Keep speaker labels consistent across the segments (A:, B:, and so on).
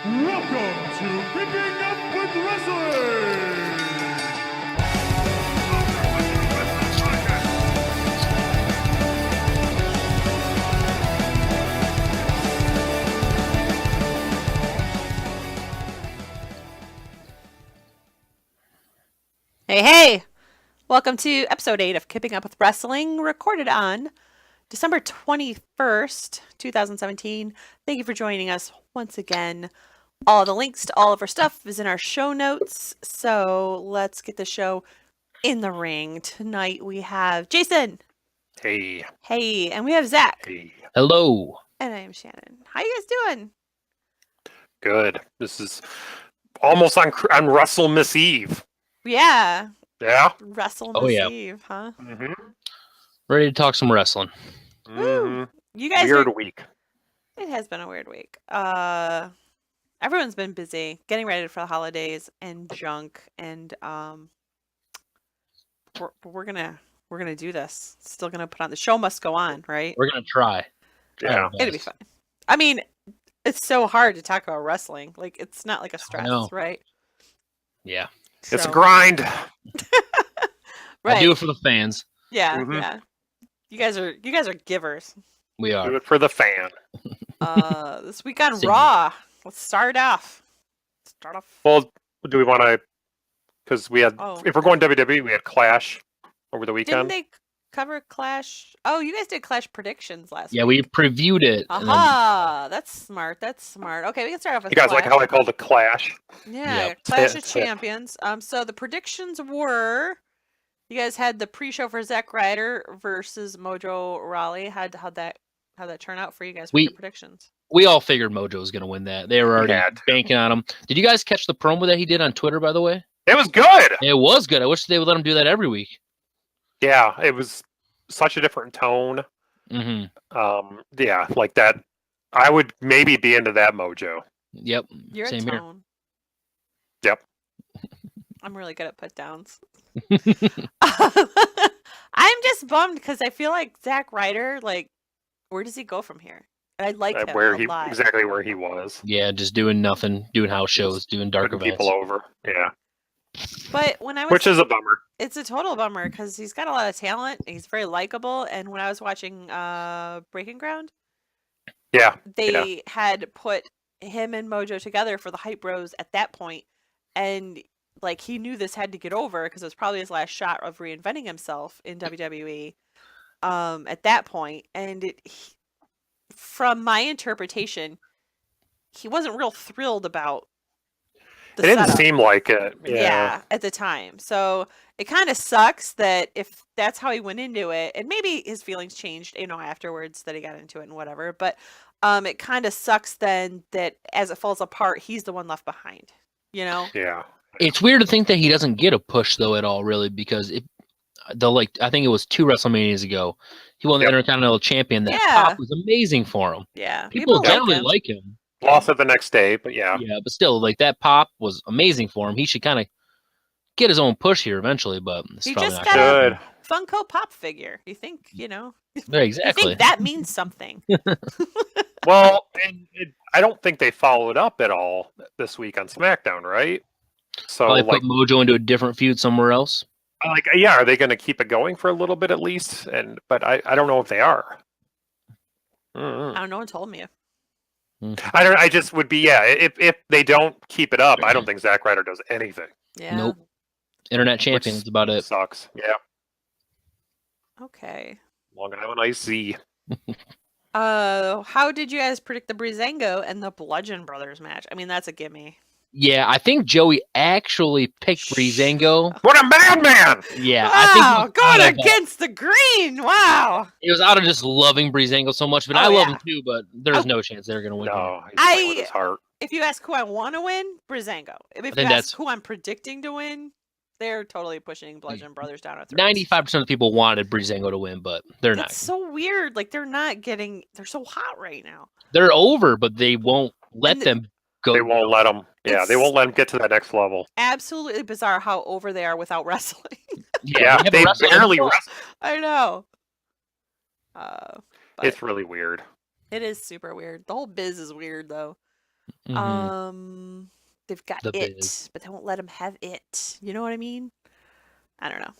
A: Welcome to Kipping Up with Wrestling!
B: Hey! Welcome to episode 8 of Kipping Up with Wrestling, recorded on December 21st, 2017. Thank you for joining us once again. All the links to all of our stuff is in our show notes, so let's get the show in the ring. Tonight we have Jason.
C: Hey.
B: Hey, and we have Zach.
C: Hey.
D: Hello.
B: And I am Shannon. How you guys doing?
C: Good. This is almost on WrestleMiss Eve.
B: Yeah.
C: Yeah?
B: WrestleMiss Eve, huh?
C: Mm-hmm.
D: Ready to talk some wrestling.
B: Woo! You guys
C: Weird week.
B: It has been a weird week. Everyone's been busy getting ready for the holidays and junk, and we're gonna do this. Still gonna put on the show. Must go on, right?
D: We're gonna try.
C: Yeah,
B: it'll be fun. I mean, it's so hard to talk about wrestling. Like, it's not like a stress, right?
D: Yeah,
C: it's a grind.
B: Right.
D: I do it for the fans.
B: Yeah, yeah. You guys are givers.
D: We are.
C: Do it for the fan.
B: This week on Raw. Let's start off.
C: Well, do we want to? Because we had, if we're going WWE, we had Clash over the weekend.
B: Didn't they cover Clash? Oh, you guys did Clash predictions last week.
D: Yeah, we previewed it.
B: Aha! That's smart. That's smart. Okay, we can start off with
C: You guys
B: Clash.
C: like how I called it Clash?
B: Yeah,
D: Yep.
B: Clash of Champions. So the predictions were, you guys had the pre-show for Zack Ryder versus Mojo Rawley. How'd that turn out for you guys with your predictions?
D: We all figured Mojo was going to win that. They were already banking on him. Did you guys catch the promo that he did on Twitter, by the way?
C: It was good.
D: It was good. I wish they would let him do that every week.
C: Yeah, it was such a different tone.
D: Mm-hmm.
C: Yeah, like that. I would maybe be into that Mojo.
D: Yep.
B: You're
D: Same
B: a tone.
C: Here. Yep.
B: I'm really good at put downs. I'm just bummed because I feel like Zack Ryder, like, where does he go from here? I like him a lot.
C: Exactly where he was.
D: Yeah, just doing nothing, doing house shows, doing dark events.
C: People over. Yeah.
B: But when I was,
C: which is a bummer.
B: It's a total bummer because he's got a lot of talent. He's very likable. And when I was watching Breaking Ground, they had put him and Mojo together for the Hype Bros at that point, and like he knew this had to get over because it was probably his last shot of reinventing himself in WWE at that point. And from my interpretation, he wasn't real thrilled about the
C: setup. Didn't seem like it.
B: Yeah, at the time. So it kind of sucks that if that's how he went into it, and maybe his feelings changed, afterwards that he got into it and whatever. But it kind of sucks then that as it falls apart, he's the one left behind.
C: Yeah.
D: It's weird to think that he doesn't get a push though at all, really, because I think it was 2 WrestleManias ago, he won the Intercontinental Champion. That pop was amazing for him.
B: Yeah,
D: people generally like him.
C: Lost it the next day, but yeah,
D: but still, like that pop was amazing for him. He should kind of get his own push here eventually, but it's
B: he
D: probably
B: just
D: not
B: got
D: good.
B: a Funko Pop figure. You think
D: Yeah, exactly.
B: You think that means something?
C: Well, I don't think they followed up at all this week on SmackDown, right? So
D: probably put Mojo into a different feud somewhere else.
C: Are they going to keep it going for a little bit at least? But I don't know if they are.
B: I don't know. No one told me.
C: I just would be if they don't keep it up, I don't think Zack Ryder does anything.
B: Yeah.
D: Nope. Internet champion is about it.
C: Sucks. Yeah.
B: Okay.
C: Long Island Ice Z.
B: How did you guys predict the Breezango and the Bludgeon Brothers match? I mean, that's a gimme.
D: Yeah, I think Joey actually picked Breezango.
C: What a madman!
D: Yeah,
B: wow,
D: I think
B: going against the green. Wow.
D: It was out of just loving Breezango so much, but I love him too. But there's no chance they're going to win.
C: No, he's playing with his heart.
B: If you ask who I want to win, Breezango. If you ask who I'm predicting to win, they're totally pushing Bludgeon Brothers down our throats.
D: 95% of the people wanted Breezango to win, but they're not.
B: It's so weird. Like they're so hot right now.
D: They're over, but they won't let them go.
C: They won't let them. Yeah, they won't let them get to that next level.
B: Absolutely bizarre how over they are without wrestling.
C: Yeah, they barely wrestle.
B: I know.
C: It's really weird.
B: It is super weird. The whole biz is weird, though. They've got
D: The
B: it,
D: Biz.
B: but they won't let him have it. You know what I mean? I don't know.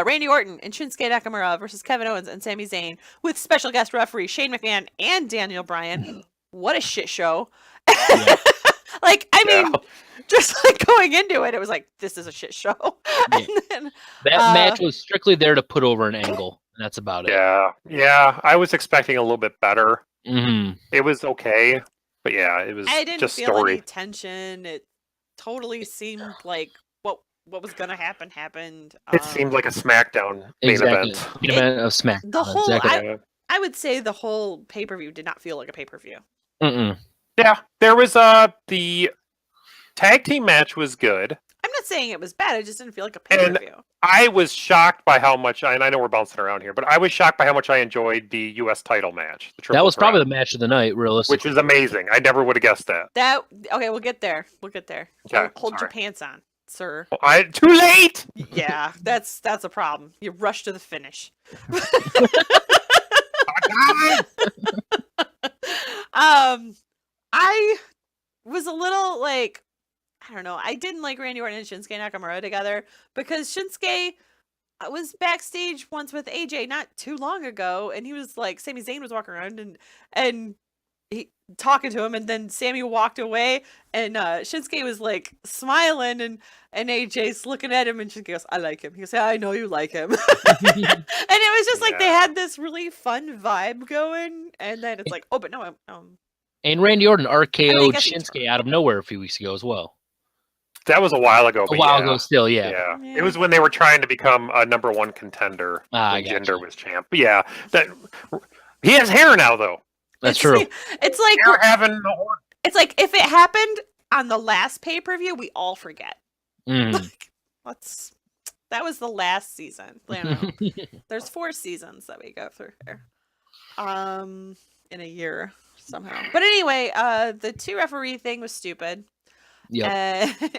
B: Randy Orton and Shinsuke Nakamura versus Kevin Owens and Sami Zayn with special guest referee Shane McMahon and Daniel Bryan. What a shit show.
D: Yeah.
B: Like, I mean, just like going into it, it was like, this is a shit show.
D: Yeah.
B: And then,
D: That match was strictly there to put over an angle. That's about it.
C: Yeah. I was expecting a little bit better.
D: Mm-hmm.
C: It was okay, but yeah, it was
B: I didn't
C: just
B: feel
C: story.
B: any tension. It totally seemed like what was gonna happen happened.
C: It seemed like a SmackDown main
D: Exactly.
C: event.
D: Main event of SmackDown.
B: The whole
D: exactly.
B: I would say the whole pay-per-view did not feel like a pay-per-view.
D: Mm-mm.
C: Yeah, there was the tag team match was good.
B: I'm not saying it was bad. It just didn't feel like a pay-per-view.
C: I was shocked by how much, and I know we're bouncing around here, but I was shocked by how much I enjoyed the U.S. title match. The
D: That was
C: Triple
D: probably
C: Threat,
D: the match of the night, realistically.
C: which was amazing. I never would have guessed that.
B: Okay, we'll get there.
C: Okay,
B: Hold your
C: sorry.
B: pants on, sir.
C: Too late.
B: Yeah, that's a problem. You rush to the finish. I was a little like, I don't know. I didn't like Randy Orton and Shinsuke Nakamura together because Shinsuke was backstage once with AJ not too long ago, and he was like, Sami Zayn was walking around and he talking to him, and then Sammy walked away, and Shinsuke was like smiling, and AJ's looking at him, and Shinsuke goes, "I like him." He goes, "Yeah, I know you like him." And it was just like they had this really fun vibe going, and then it's like, oh, but no,
D: And Randy Orton RKO'd
B: guess he
D: Shinsuke out of nowhere a few weeks ago as well.
C: That was a while ago.
D: A
C: but
D: while
C: yeah.
D: ago still, yeah.
C: Yeah. It was when they were trying to become a number one contender
D: I
C: when
D: gotcha.
C: Jinder was champ. But yeah, he has hair now, though.
D: That's true.
B: It's like
C: Hair having
B: it's like if it happened on the last pay-per-view, we all forget.
D: Mm.
B: Like, that was the last season. I don't know. There's 4 seasons that we go through here. In a year somehow. But anyway, the 2 referee thing was stupid.
D: Yep.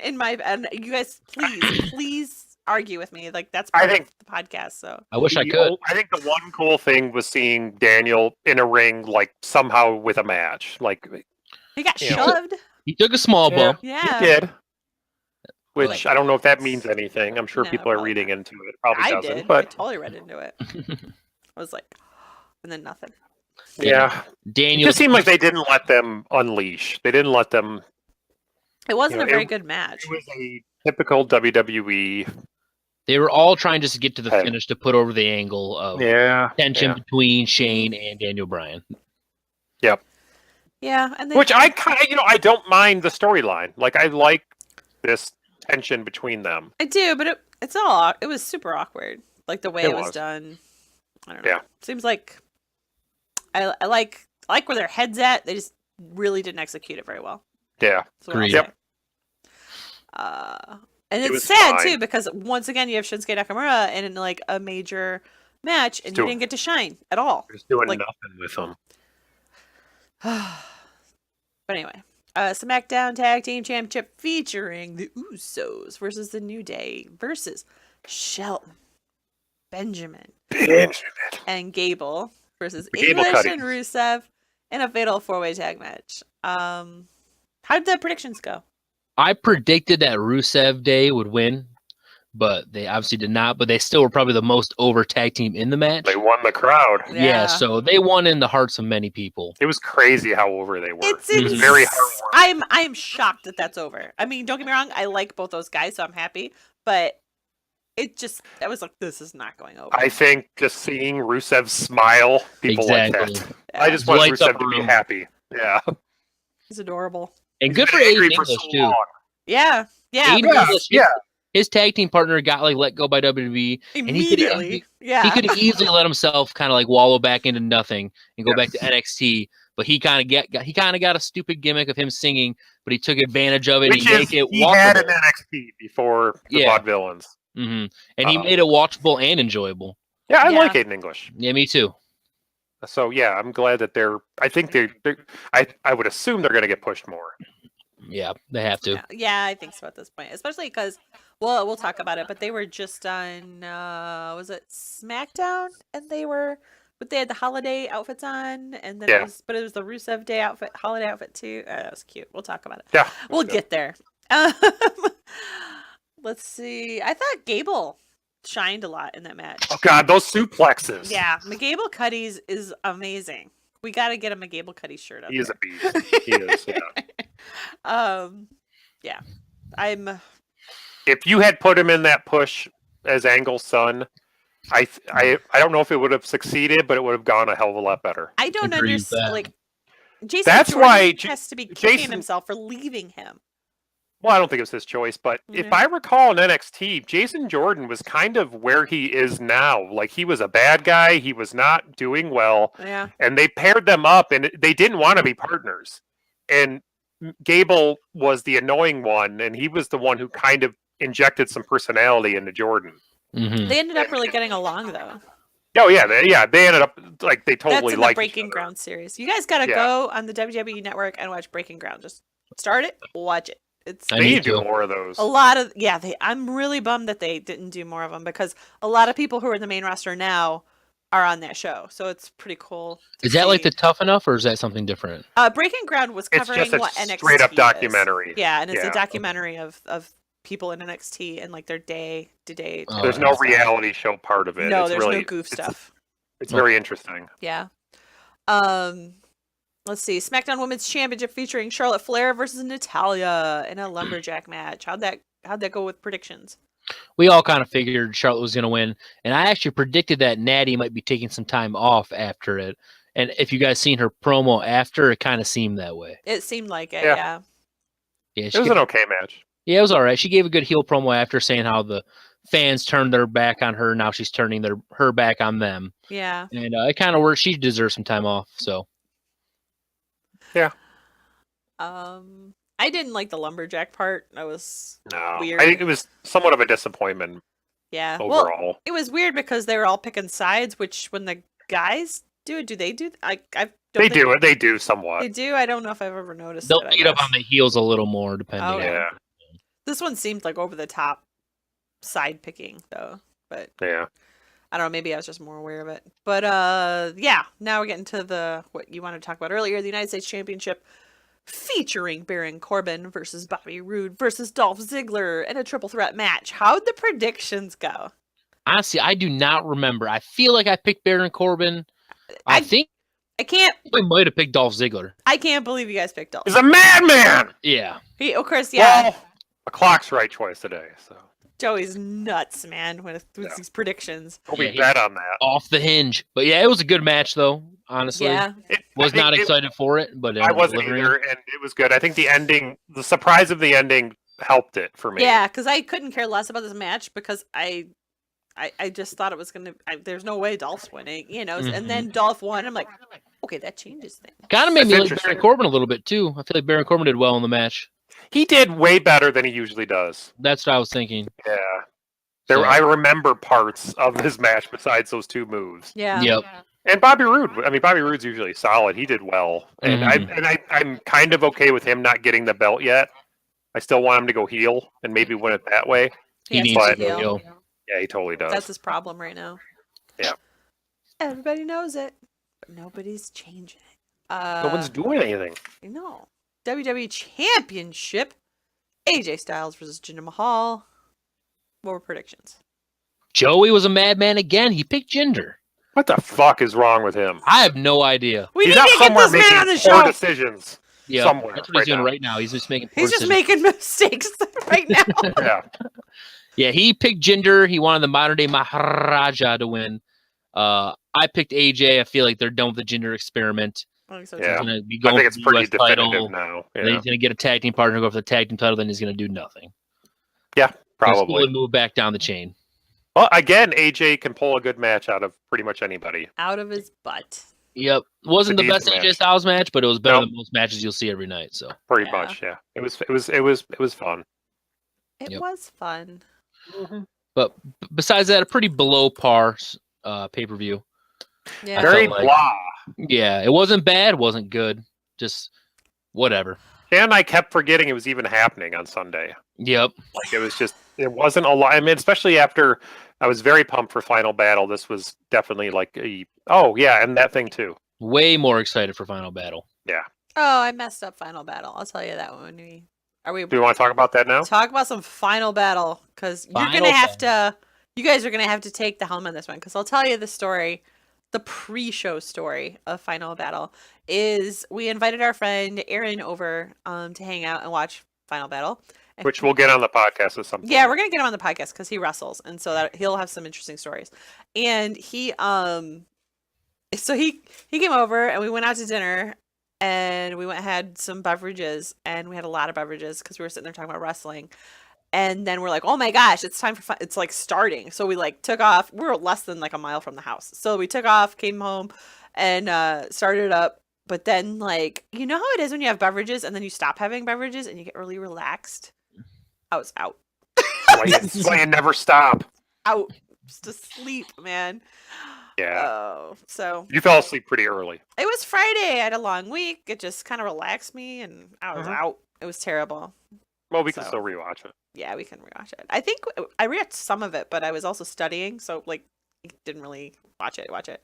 B: And you guys please argue with me. Like, that's part of the podcast. So
D: I wish I could.
C: I think the one cool thing was seeing Daniel in a ring, like somehow with a match. Like
B: he got shoved.
D: He took a small bump.
B: Yeah.
C: He did. Which
B: Like,
C: I don't know if that means anything. I'm sure
B: No,
C: people are
B: probably
C: reading
B: not.
C: into it. Probably
B: I
C: doesn't.
B: did. I
C: But
B: totally read into it. I was like, and then nothing.
C: yeah,
D: Daniel
C: it just seemed like they didn't let them unleash. They didn't let them.
B: It wasn't
C: You know,
B: a very good match.
C: It was a typical WWE.
D: They were all trying just to get to the
C: Okay.
D: finish to put over the angle of tension between Shane and Daniel Bryan.
C: Yep.
B: Yeah, and
C: Which I kind of, I don't mind the storyline. Like I like this tension between them.
B: I do, but it was super awkward. Like the way it was done. I don't know.
C: Yeah.
B: Seems like I like where their head's at. They just really didn't execute it very well.
C: Yeah.
D: Agreed.
C: Yep.
B: And it's sad too because once again you have Shinsuke Nakamura in like a major match and you didn't get to shine at all.
C: Just doing nothing with them.
B: But anyway, SmackDown Tag Team Championship featuring the Usos versus the New Day versus Shelton, Benjamin, and Gable versus English and Rusev in a fatal 4-way tag match. How did the predictions go?
D: I predicted that Rusev Day would win, but they obviously did not. But they still were probably the most over tag team in the match.
C: They won the crowd.
D: Yeah, so they won in the hearts of many people.
C: It was crazy how over they were.
B: It
C: was very heartwarming.
B: I am shocked that that's over. I mean, don't get me wrong. I like both those guys, so I'm happy. But I was like, this is not going over.
C: I think just seeing Rusev smile, people like that.
B: Yeah.
C: I just want Rusev to be happy. Yeah.
B: He's adorable.
D: And good for Aiden English, too.
B: Yeah. Yeah.
D: Aiden English, his tag team partner got let go by WWE.
B: Immediately.
D: He could easily let himself kind of wallow back into nothing and go back to NXT. But he kind of got a stupid gimmick of him singing, but he took advantage of it. He
C: had an NXT before the Vaudevillains.
D: Mm-hmm. And he made it watchable and enjoyable.
C: Yeah, I like Aiden English.
D: Yeah, me too.
C: So yeah, I'm glad that I would assume they're going to get pushed more.
D: Yeah, they have to.
B: Yeah, I think so at this point, especially because we'll talk about it. But they were just on was it SmackDown, and they were But they had the holiday outfits on, and then
C: Yeah.
B: it was the Rusev Day holiday outfit too. That was cute. We'll talk about it.
C: Yeah.
B: We'll get there. Let's see. I thought Gable shined a lot in that match.
C: Oh God, those suplexes.
B: Yeah, McGable Cuddy's is amazing. We got to get a McGable Cuddy shirt up.
C: He is a beast. He is. Yeah.
B: Yeah.
C: If you had put him in that push as Angle's son, I don't know if it would have succeeded, but it would have gone a hell of a lot better.
B: I don't
D: Agreed with
B: understand.
D: that.
B: Like, Jason
C: That's
B: Jordan
C: why
B: has to be kicking
C: Jason-
B: himself for leaving him.
C: Well, I don't think it was his choice, but if I recall in NXT, Jason Jordan was kind of where he is now. Like, he was a bad guy. He was not doing well.
B: Yeah.
C: And they paired them up, and they didn't want to be partners. And Gable was the annoying one, and he was the one who kind of injected some personality into Jordan.
D: Mm-hmm.
B: They ended up really getting along, though.
C: Oh, yeah. They ended up, like, they totally
B: That's in the
C: liked
B: Breaking
C: each other.
B: Ground series. You guys got to go on the WWE Network and watch Breaking Ground. Just start it, watch it. It's
D: I
C: They
D: need
C: need to do
D: to.
C: more of those.
B: a lot of I'm really bummed that they didn't do more of them because a lot of people who are in the main roster now are on that show. So it's pretty cool. to
D: Is that like
B: see.
D: the Tough Enough, or is that something different?
B: Breaking Ground was
C: It's
B: covering
C: just a
B: what NXT
C: straight up
B: is.
C: documentary.
B: Yeah, and it's
C: Yeah.
B: a documentary of people in NXT and like their day to day.
D: Oh,
C: There's no reality show part of it.
B: No,
C: It's
B: there's
C: really,
B: no goof stuff.
C: It's very interesting.
B: Yeah. Let's see. SmackDown Women's Championship featuring Charlotte Flair versus Natalya in a lumberjack match. How'd that go with predictions?
D: We all kind of figured Charlotte was going to win, and I actually predicted that Natty might be taking some time off after it. And if you guys seen her promo after, it kind of seemed that way.
B: It seemed like it,
C: Yeah.
B: yeah.
D: Yeah,
C: It was an okay match.
D: yeah, it was all right. She gave a good heel promo after, saying how the fans turned their back on her. Now she's turning her back on them,
B: Yeah.
D: and it kind of worked. She deserves some time off. So
B: I didn't like the lumberjack part. That was
C: No,
B: weird.
C: I think it was somewhat of a disappointment
B: Yeah. Well,
C: overall.
B: it was weird because they were all picking sides, which when the guys do it, do they do? I don't
C: They
B: think
C: do it. They do somewhat.
B: They do. I don't know if I've ever noticed.
D: they'll
B: it, I
D: beat up
B: guess.
D: on the heels a little more, depending.
B: Oh,
D: on
C: Yeah,
B: This one seemed like over the top side picking though, but
C: yeah.
B: I don't know. Maybe I was just more aware of it. But yeah. Now we're getting to what you wanted to talk about earlier: the United States Championship, featuring Baron Corbin versus Bobby Roode versus Dolph Ziggler in a triple threat match. How'd the predictions go?
D: Honestly, I do not remember. I feel like I picked Baron Corbin. I think
B: I can't.
D: I might have picked Dolph Ziggler.
B: I can't believe you guys picked Dolph.
C: He's a madman.
D: Yeah.
B: Of course, yeah.
C: Well, a clock's right choice today, so
B: Joey's nuts, man, with
C: Yeah.
B: these predictions.
C: we
D: Yeah,
C: bet on that.
D: Off the hinge. But yeah, it was a good match, though, honestly.
B: Yeah.
D: Was
C: I think
D: not excited for it, but
C: I wasn't
D: delivering
C: either, and it was good. I think the surprise of the ending helped it for me.
B: Yeah, because I couldn't care less about this match because I just thought it was gonna. There's no way Dolph's winning, you know. And then Dolph won. I'm like, okay, that changes things.
D: Kind of made
C: That's
D: me like
C: interesting.
D: Baron Corbin a little bit, too. I feel like Baron Corbin did well in the match.
C: He did way better than he usually does.
D: That's what I was thinking.
C: Yeah.
D: So-
C: I remember parts of his match besides those two moves.
B: Yeah.
D: Yep.
C: And Bobby Roode. I mean, Bobby Roode's usually solid. He did well, and I'm kind of okay with him not getting the belt yet. I still want him to go heel and maybe win it that way.
D: He
B: has
D: needs
B: to
D: to
B: heal.
D: go.
C: Yeah, he totally does.
B: That's his problem right now.
C: Yeah.
B: Everybody knows it, but nobody's changing it.
C: No one's doing anything.
B: No. WWE Championship. AJ Styles versus Jinder Mahal. What were predictions?
D: Joey was a madman again. He picked Jinder.
C: What the fuck is wrong with him?
D: I have no idea.
B: We
C: He's
B: need
C: out
B: to get
C: somewhere
B: this man
C: making
B: on the
C: poor
B: show.
C: decisions.
D: Yeah,
C: Somewhere
D: that's what he's
C: right
D: doing
C: now.
D: right now. He's just making.
B: He's
D: poor
B: just
D: decisions.
B: making mistakes right now.
C: Yeah.
D: Yeah, he picked Jinder. He wanted the modern day Maharaja to win. I picked AJ. I feel like they're done with the Jinder experiment.
B: I think so,
C: Yeah.
D: He's
B: too.
D: gonna be
C: I
D: going
C: think
D: for
C: it's
D: the
C: pretty
D: US
C: definitive
D: title.
C: now.
D: Then
C: Yeah.
D: he's gonna get a tag team partner, go for the tag team title. Then he's gonna do nothing.
C: Yeah,
D: He'll
C: probably.
D: slowly move back down the chain.
C: Well, again, AJ can pull a good match out of pretty much anybody.
B: Out of his butt.
D: Yep, wasn't the
C: It's a
D: best
C: decent
D: AJ
C: match.
D: Styles match, but it was better
C: Nope.
D: than most matches you'll see every night. So
C: Pretty
B: Yeah.
C: much, yeah. It was fun.
B: It
D: Yep.
B: was fun.
D: But besides that, a pretty below par pay per view.
B: Yeah.
C: Very
D: felt like-
C: blah.
D: Yeah, it wasn't bad, wasn't good, just whatever.
C: And I kept forgetting it was even happening on Sunday.
D: Yep.
C: Like it wasn't a lot. I mean, especially after I was very pumped for Final Battle. This was definitely like and that thing too.
D: Way more excited for Final Battle.
C: Yeah.
B: Oh, I messed up Final Battle. I'll tell you that when we
C: Do you want to talk about that now?
B: talk about some Final Battle, because you're gonna have to. You guys are gonna have to take the helm on this one, because I'll tell you the story. The pre-show story of Final Battle is we invited our friend Aaron over to hang out and watch Final Battle,
C: Which we'll get on the podcast at some point.
B: Yeah, we're gonna get him on the podcast because he wrestles, and so that he'll have some interesting stories. And he came over and we went out to dinner, and we went and had some beverages, and we had a lot of beverages because we were sitting there talking about wrestling. And then we're like, oh my gosh, it's time for fun. It's like starting. So we like took off. We were less than like a mile from the house. So we took off, came home, and started up. But then, like, you know how it is when you have beverages and then you stop having beverages and you get really relaxed? I was out.
C: That's why you never stop.
B: Out. Just asleep, man.
C: Yeah.
B: Oh, so
C: you fell asleep pretty early.
B: It was Friday. I had a long week. It just kind of relaxed me, and I was out. It was terrible.
C: Well, we can still rewatch it.
B: Yeah, we can rewatch it. I think I rewatched some of it, but I was also studying, so like didn't really watch it. Yeah.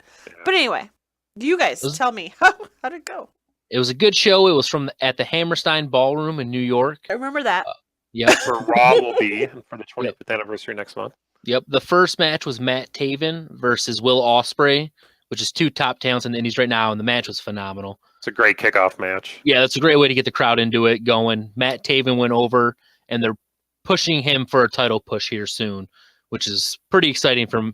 B: But anyway, you guys tell me how'd it go?
D: It was a good show. It was at the Hammerstein Ballroom in New York.
B: I remember that.
D: Yep.
C: Where Raw will be for the 25th anniversary next month.
D: Yep. The first match was Matt Taven versus Will Ospreay, which is two top talents in the Indies right now, and the match was phenomenal.
C: It's a great kickoff match.
D: Yeah, that's a great way to get the crowd into it going. Matt Taven went over, and they're pushing him for a title push here soon, which is pretty exciting for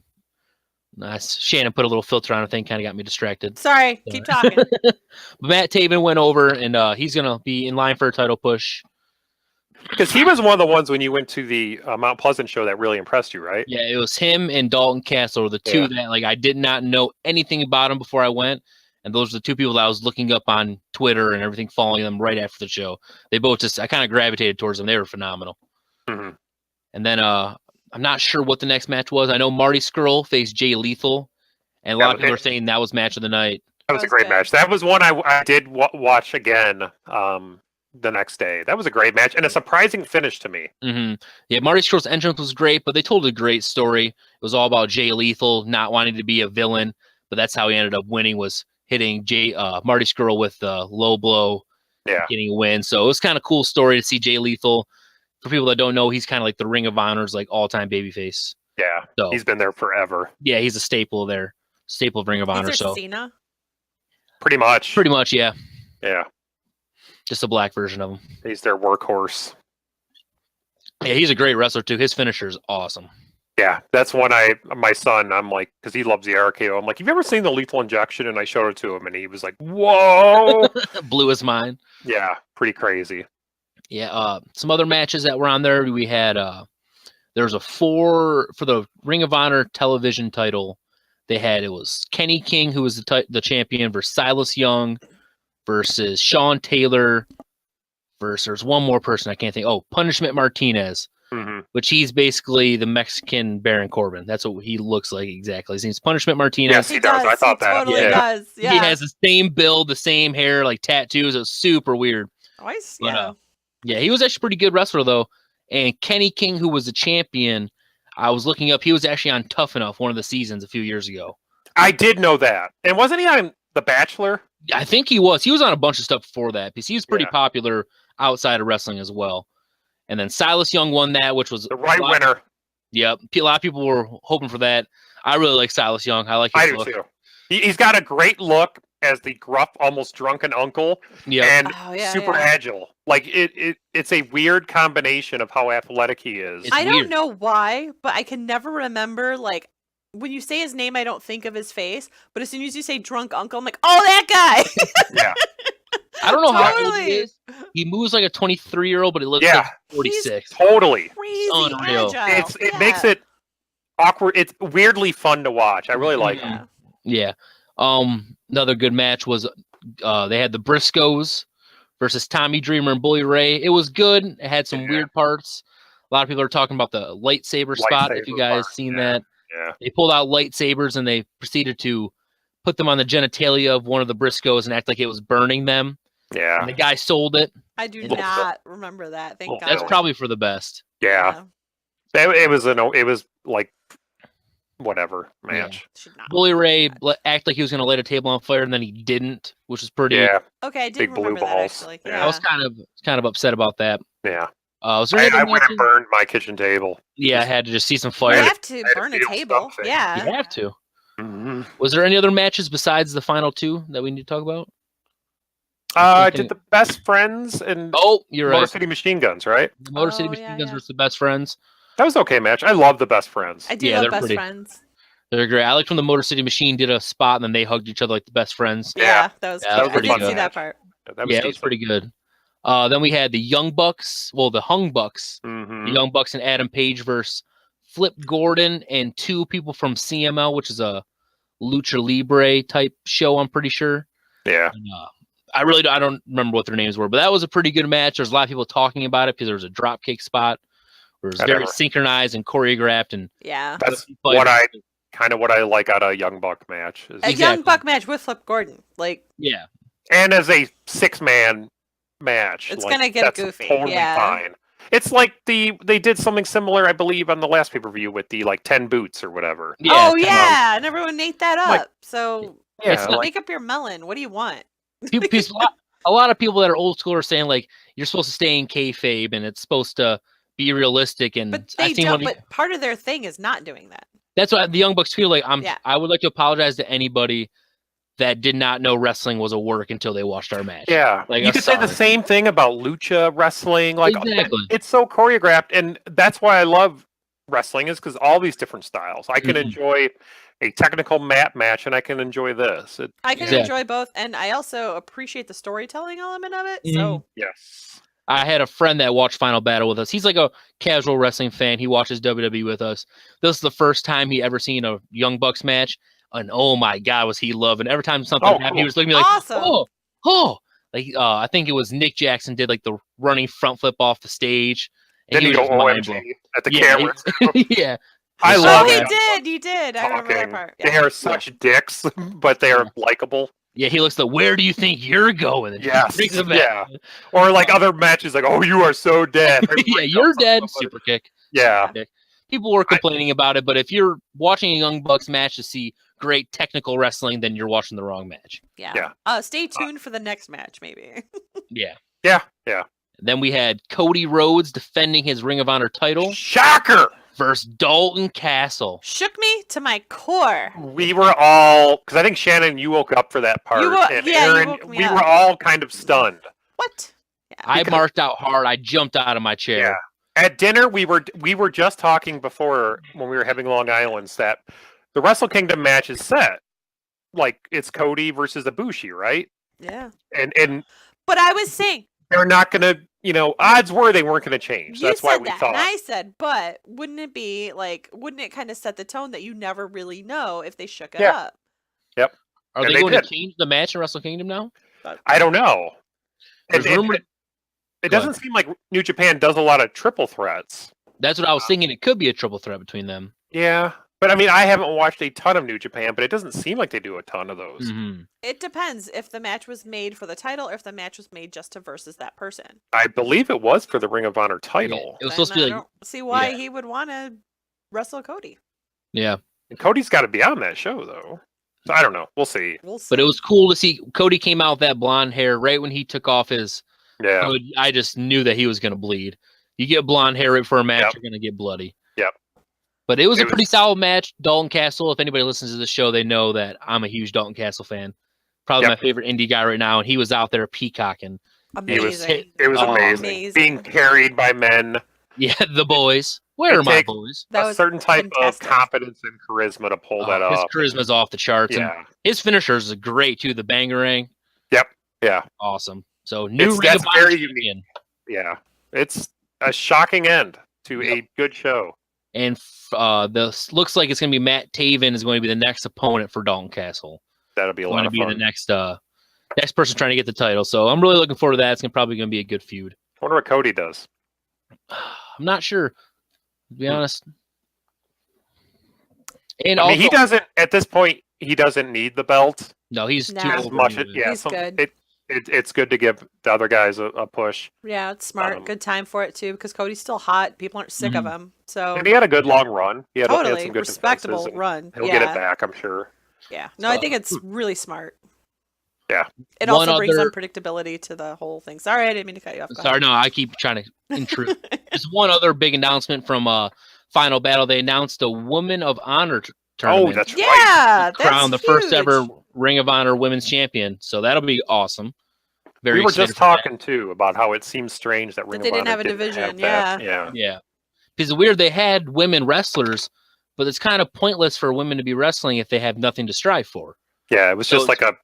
D: Shannon put a little filter on a thing, kind of got me distracted.
B: Sorry, keep talking.
D: But Matt Taven went over, and he's going to be in line for a title push.
C: Because he was one of the ones when you went to the Mount Pleasant show that really impressed you, right?
D: Yeah, it was him and Dalton Castle, the two that like I did not know anything about him before I went. And those are the two people that I was looking up on Twitter and everything, following them right after the show. They both I kind of gravitated towards them. They were phenomenal.
C: Mm-hmm.
D: And then I'm not sure what the next match was. I know Marty Scurll faced Jay Lethal, and a lot of people are saying that was match of the night.
C: That was a great match. That was one I did watch again the next day. That was a great match and a surprising finish to me.
D: Mm-hmm. Yeah, Marty Scurll's entrance was great, but they told a great story. It was all about Jay Lethal not wanting to be a villain, but that's how he ended up winning, was hitting Marty Scurll with a low blow, getting a win. So it was kind of cool story to see Jay Lethal. For people that don't know, he's kind of like the Ring of Honor's like all-time babyface.
C: Yeah, so, he's been there forever.
D: Yeah, he's a staple there, staple of Ring of Honor. So
B: Cena?
C: Pretty much,
D: yeah.
C: Yeah,
D: just a black version of him.
C: He's their workhorse.
D: Yeah, he's a great wrestler too. His finisher is awesome.
C: Yeah, that's one my son, I'm like, because he loves the RKO. I'm like, have you ever seen the Lethal Injection? And I showed it to him, and he was like, whoa.
D: Blew his mind.
C: Yeah, pretty crazy.
D: Yeah, some other matches that were on there. We had, there was for the Ring of Honor television title. It was Kenny King, who was the champion, versus Silas Young, versus Sean Taylor, versus there's one more person I can't think. Oh, Punishment Martinez.
C: Mm-hmm.
D: Which he's basically the Mexican Baron Corbin. That's what he looks like exactly. His name's Punishment Martinez.
C: Yes, he does. I thought that.
B: Totally does. Yeah.
D: He has the same build, the same hair, like tattoos. It was super weird. Yeah, he was actually a pretty good wrestler though. And Kenny King, who was the champion, I was looking up. He was actually on Tough Enough one of the seasons a few years ago.
C: I did know that. And wasn't he on The Bachelor?
D: I think he was. He was on a bunch of stuff before that because he was pretty popular outside of wrestling as well. And then Silas Young won that, which was
C: the right winner.
D: Yep. A lot of people were hoping for that. I really like Silas Young. I like his look.
C: I do too. He's got a great look as the gruff, almost drunken uncle.
D: Yeah.
C: And super agile. Like it's a weird combination of how athletic he is.
B: I don't know why, but I can never remember, like, when you say his name, I don't think of his face. But as soon as you say drunk uncle, I'm like, oh, that guy.
C: Yeah.
D: I don't know how old he is. He moves like a 23-year-old, but he looks like 46.
C: He's totally.
B: Crazy
D: unreal.
B: Agile.
C: It makes it awkward. It's weirdly fun to watch. I really like him.
D: Yeah. Another good match was they had the Briscoes versus Tommy Dreamer and Bully Ray. It was good. It had some weird parts. A lot of people are talking about the lightsaber spot. If you guys seen that, they pulled out lightsabers and they proceeded to put them on the genitalia of one of the Briscoes and act like it was burning them.
C: Yeah.
D: And the guy sold it.
B: I do not remember that. Thank God.
D: That's probably for the best.
C: Yeah. It was like whatever match.
B: Should not.
D: Bully Ray acted like he was going to light a table on fire, and then he didn't, which was pretty.
C: Yeah.
B: Okay, I did
C: Big blue
B: remember that
C: balls.
B: actually.
C: Yeah.
D: I was kind of upset about that.
C: Yeah.
D: Was there any
C: I
D: other
C: went and
D: matches?
C: burned my kitchen table.
D: Yeah, I had to just see some
B: You
D: fire.
B: have to
C: I had to
B: burn a
C: feel
B: table.
C: something.
B: Yeah.
D: You have to.
C: Mm-hmm.
D: Was there any other matches besides the final two that we need to talk about?
C: Did the best friends and
D: You're
C: Motor
D: right.
C: City Machine Guns, right?
D: The Motor City
B: Oh,
D: Machine
B: yeah,
D: Guns
B: yeah.
D: versus the Best Friends.
C: That was an okay match. I love the best friends.
B: I do
D: Yeah,
B: love
D: they're
B: best
D: pretty.
B: friends.
D: They're great. I like when the Motor City Machine did a spot and then they hugged each other like the best friends.
B: Yeah, that was.
D: Yeah,
B: cute.
D: that was
B: I
D: pretty
B: didn't
D: good.
B: see that part.
C: That was
D: Yeah, it was
C: decent.
D: pretty good. Then we had the Young Bucks. Well, the Hung Bucks.
C: Mhm.
D: The Young Bucks and Adam Page versus Flip Gordon and two people from CML, which is a Lucha Libre type show, I'm pretty sure.
C: Yeah.
D: And, I don't remember what their names were, but that was a pretty good match. There's a lot of people talking about it because there was a dropkick spot where it was very synchronized and choreographed. And
B: Yeah.
C: That's what I like out of a Young Buck match.
B: A Young Buck match with Flip Gordon. Like,
D: yeah.
C: And as a 6-man match.
B: It's
C: like,
B: gonna get
C: that's
B: goofy.
C: Totally
B: Yeah.
C: fine. It's like they did something similar, I believe, on the last pay-per-view with the 10 boots or whatever.
D: Yeah,
B: oh yeah, and everyone ate that up.
C: Like,
B: so
C: Yeah,
B: make up your melon. What do you want?
D: A lot of people that are old school are saying like you're supposed to stay in kayfabe and it's supposed to be realistic. And
B: But they don't. But part of their thing is not doing that.
D: That's why the Young Bucks feel like
B: Yeah.
D: I would like to apologize to anybody that did not know wrestling was a work until they watched our match.
C: Yeah,
D: Like,
C: you
D: I'm
C: could say the
D: sorry.
C: same thing about lucha wrestling. Like,
D: Exactly.
C: it's so choreographed, and that's why I love wrestling is because all these different styles. I can
D: Mhm.
C: enjoy a technical mat match, and I can enjoy this.
B: I can
D: Exactly.
B: enjoy both, and I also appreciate the storytelling element of it.
D: Mhm.
B: So
C: Yes.
D: I had a friend that watched Final Battle with us. He's like a casual wrestling fan. He watches WWE with us. This is the first time he ever seen a Young Bucks match. And oh my God, was he loving every time something happened,
C: cool.
D: he was looking at me like,
B: Awesome.
D: oh. Like, I think it was Nick Jackson did like the running front flip off the stage. And
C: Then
D: he
C: you
D: was
C: go
D: just mind blown.
C: OMG at the
D: Yeah,
C: camera.
D: yeah.
C: I
D: Oh,
C: love
B: he
C: that.
B: did. You did. I remember that
C: Talking.
B: part.
C: They
B: Yeah.
C: are such dicks, but they are likable.
D: Yeah, he looks like, where do you think you're going? And he
C: Yes.
D: brings it back.
C: Yeah. Or like other matches, like, oh, you are so dead.
D: Yeah,
C: Like,
D: you're
C: something
D: dead.
C: about it.
D: Super kick.
C: Yeah.
D: People were complaining about it, but if you're watching a Young Bucks match to see great technical wrestling, then you're watching the wrong match.
B: Yeah. Stay tuned for the next match, maybe.
D: Yeah.
C: Yeah. Yeah.
D: Then we had Cody Rhodes defending his Ring of Honor title
C: Shocker.
D: versus Dalton Castle.
B: Shook me to my core.
C: We were all, because I think Shannon, you woke up for that part, and
B: yeah, you
C: Aaron,
B: woke me
C: we
B: up.
C: were all kind of stunned.
B: What? Yeah.
D: I marked out hard. I jumped out of my chair.
C: Yeah. At dinner, we were just talking before when we were having Long Island's that the Wrestle Kingdom match is set. Like, it's Cody versus Ibushi, right?
B: Yeah.
C: And
B: But I was saying,
C: they're not going to, odds were they weren't going to change.
B: you
C: That's why
B: said
C: we
B: that,
C: thought.
B: and I said, but wouldn't it kind of set the tone that you never really know if they shook it
C: Yeah.
B: up?
D: Are
C: And
D: they
C: they
D: going
C: did.
D: to change the match in Wrestle Kingdom now?
C: I don't know.
D: There's rumored-
C: It
D: Go
C: doesn't seem like New Japan does a lot of triple threats.
D: That's what I was thinking. It could be a triple threat between them.
C: Yeah. But I mean, I haven't watched a ton of New Japan, but it doesn't seem like they do a ton of those.
D: Mhm.
B: It depends if the match was made for the title or if the match was made just to versus that person.
C: I believe it was for the Ring of Honor title.
D: It was
B: Then
D: supposed to be
B: I
D: like,
B: don't see why
D: yeah.
B: he would want to wrestle Cody.
D: yeah.
C: And Cody's got to be on that show, though. So I don't know. We'll see.
B: We'll see.
D: But it was cool to see Cody came out with that blonde hair right when he took off his
C: Yeah.
D: hood. I just knew that he was going to bleed. You get blonde hair right for a match,
C: Yep.
D: you're going to get bloody.
C: Yep.
D: But it was
C: It
D: a pretty
C: was-
D: solid match. Dalton Castle, if anybody listens to the show, they know that I'm a huge Dalton Castle fan. Probably
C: Yep.
D: my favorite indie guy right now, and he was out there peacocking.
C: It was,
B: amazing.
C: it was
D: Oh,
C: amazing.
B: amazing.
C: Being carried by men.
D: Yeah, the boys. Where
C: It
D: are my
C: takes-
D: boys?
B: That
C: A
B: was
C: certain type
B: fantastic.
C: of competence and charisma to pull that
D: His
C: off.
D: charisma's off the charts. And
C: Yeah.
D: his finishers is great, too. The bangerang.
C: Yep. Yeah.
D: Awesome. So, new Ring
C: That's
D: of Honor
C: very
D: champion.
C: Yeah. It's a shocking end to a good show.
D: And this looks like it's going to be Matt Taven is going to be the next opponent for Dalton Castle.
C: That'll be a
D: Going
C: lot
D: to
C: of
D: be
C: fun.
D: the next person trying to get the title. So I'm really looking forward to that. It's probably going to be a good feud.
C: I wonder what Cody does.
D: I'm not sure, to be honest. And
C: I mean,
D: also,
C: he doesn't, at this point, he doesn't need the belt
D: no, he's too
B: Nah.
C: as
D: old.
C: much.
D: anyway.
C: Yeah.
B: He's good.
C: it's good to give the other guys a push.
B: Yeah, it's smart. Good time for it too, because Cody's still hot. People aren't sick of him. So
C: and he had a good long run. He had
B: totally
C: some good
B: respectable run.
C: He'll get it back, I'm sure.
B: Yeah. No, I think it's really smart.
C: Yeah.
B: It also brings unpredictability to the whole thing. Sorry, I didn't mean to cut you off.
D: Sorry, no, I keep trying to intrude. There's one other big announcement from Final Battle. They announced a Women of Honor tournament.
C: Oh, that's right.
B: Yeah, that's
D: crowned the first ever Ring of Honor Women's Champion. So that'll be awesome.
C: We were just talking too about how it seems strange that Ring of Honor
B: didn't have a division.
C: Yeah.
D: Because it's weird they had women wrestlers, but it's kind of pointless for women to be wrestling if they have nothing to strive for.
C: Yeah, it was just like a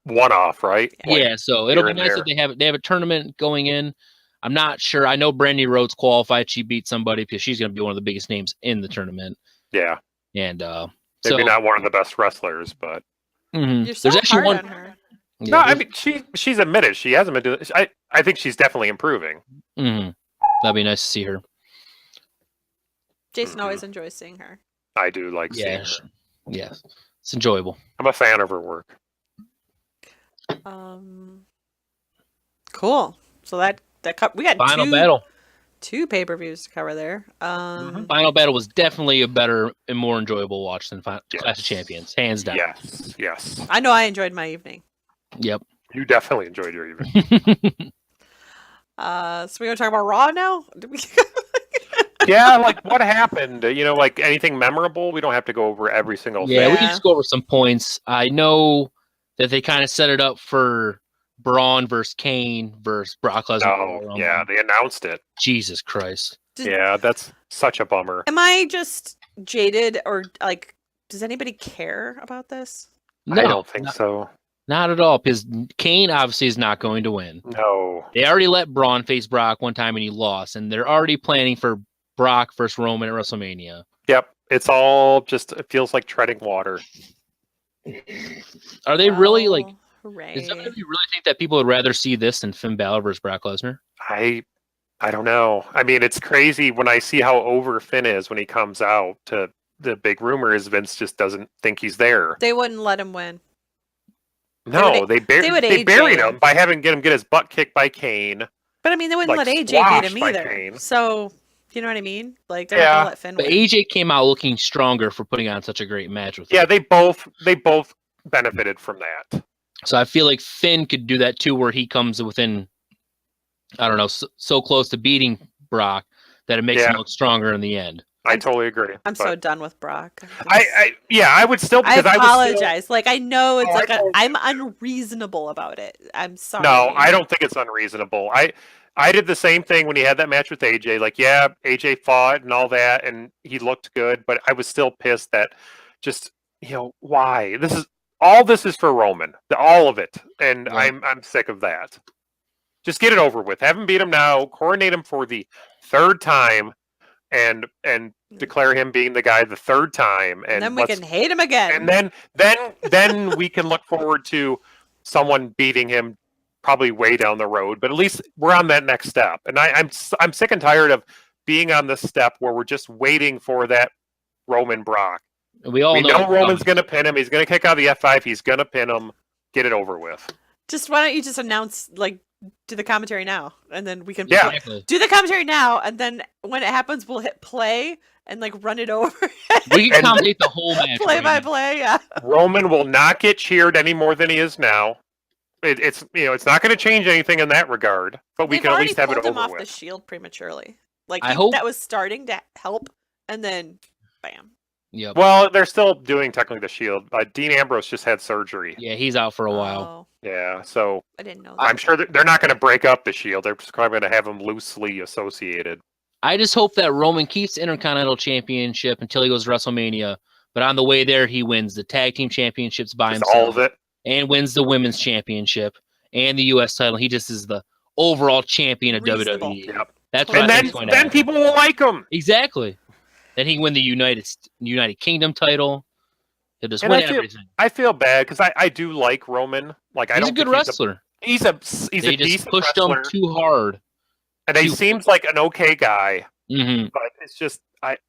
C: one-off, right?
D: Yeah, so it'll be nice if they have a tournament going in. I'm not sure. I know Brandy Rhodes qualified. She beat somebody because she's going to be one of the biggest names in the tournament.
C: Yeah,
D: and
C: maybe not one of the best wrestlers, but
B: you're so there's actually one. On her.
C: Yeah, no, I mean she's admitted she hasn't been doing. I think she's definitely improving.
D: Mm-hmm. That'd be nice to see her.
B: Jason always enjoys seeing her.
C: I do like seeing her.
D: Yeah, it's enjoyable.
C: I'm a fan of her work.
B: Cool. So that we got
D: Final Battle.
B: 2 pay-per-views to cover there.
D: Final Battle was definitely a better and more enjoyable watch than Clash of Champions, hands down.
C: Yes.
B: I know I enjoyed my evening.
D: Yep.
C: You definitely enjoyed your evening.
B: So we're gonna talk about Raw now?
C: Yeah, like what happened? Like anything memorable? We don't have to go over every single thing.
D: Yeah, we can just go over some points. I know that they kind of set it up for Braun versus Kane versus Brock Lesnar.
C: Oh, yeah, they announced it.
D: Jesus Christ.
C: Yeah, that's such a bummer.
B: Am I just jaded, or like, does anybody care about this?
D: No,
C: I don't think so.
D: Not at all, because Kane obviously is not going to win.
C: No.
D: They already let Braun face Brock one time and he lost, and they're already planning for Brock versus Roman at WrestleMania.
C: Yep, it's all just, it feels like treading water.
D: Are they really like?
B: Hooray.
D: Does somebody really think that people would rather see this than Finn Balor versus Brock Lesnar?
C: I don't know. I mean, it's crazy when I see how over Finn is when he comes out. The big rumor is Vince just doesn't think he's there.
B: They wouldn't let him win.
C: No, they buried him by having him get his butt kicked by Kane.
B: But I mean, they wouldn't let AJ beat him either. So, you know what I mean? Like, they're not gonna let Finn win.
D: But AJ came out looking stronger for putting on such a great match with him.
C: Yeah, they both benefited from that.
D: So I feel like Finn could do that too, where he comes within, I don't know, so close to beating Brock that it makes him look stronger in the end.
C: I totally agree.
B: I'm so done with Brock.
C: I would still.
B: I apologize. I know it's I'm unreasonable about it. I'm sorry.
C: No, I don't think it's unreasonable. I did the same thing when he had that match with AJ. Like, yeah, AJ fought and all that, and he looked good, but I was still pissed that just why this is for Roman, all of it, and I'm sick of that. Just get it over with. Have him beat him now. Coronate him for the 3rd time. And declare him being the guy the 3rd time, and
B: then we can hate him again.
C: And then we can look forward to someone beating him, probably way down the road. But at least we're on that next step. And I'm sick and tired of being on this step where we're just waiting for that Roman Brock.
D: We know
C: Roman's going to pin him. He's going to kick out the F5. He's going to pin him. Get it over with.
B: Why don't you just announce, do the commentary now, and then we can
C: do
B: the commentary now, and then when it happens, we'll hit play and run it over.
D: We can commentate the whole match.
B: Play by play, yeah.
C: Roman will not get cheered any more than he is now. It's not going to change anything in that regard, but we can at least have it over
B: him off
C: with.
B: The Shield prematurely.
D: I hope
B: that was starting to help, and then bam.
D: Yep.
C: Well, they're still doing technically the Shield. Dean Ambrose just had surgery.
D: Yeah, he's out for a while.
C: Yeah, so
B: I didn't know that.
C: I'm sure they're not going to break up the Shield. They're just probably going to have him loosely associated.
D: I just hope that Roman keeps the Intercontinental Championship until he goes to WrestleMania. But on the way there, he wins the Tag Team Championships by himself.
C: All of it.
D: And wins the Women's Championship and the U.S. title. He just is the overall champion of WWE.
C: Yep.
D: That's what I think is going to happen.
C: Then people will like him.
D: Exactly. Then he can win the United Kingdom title. He'll just win everything.
C: I feel bad because I do like Roman.
D: He's a good wrestler.
C: He's a
D: they just pushed him too hard.
C: And he seems like an okay guy.
D: Mm-hmm.
C: But it's just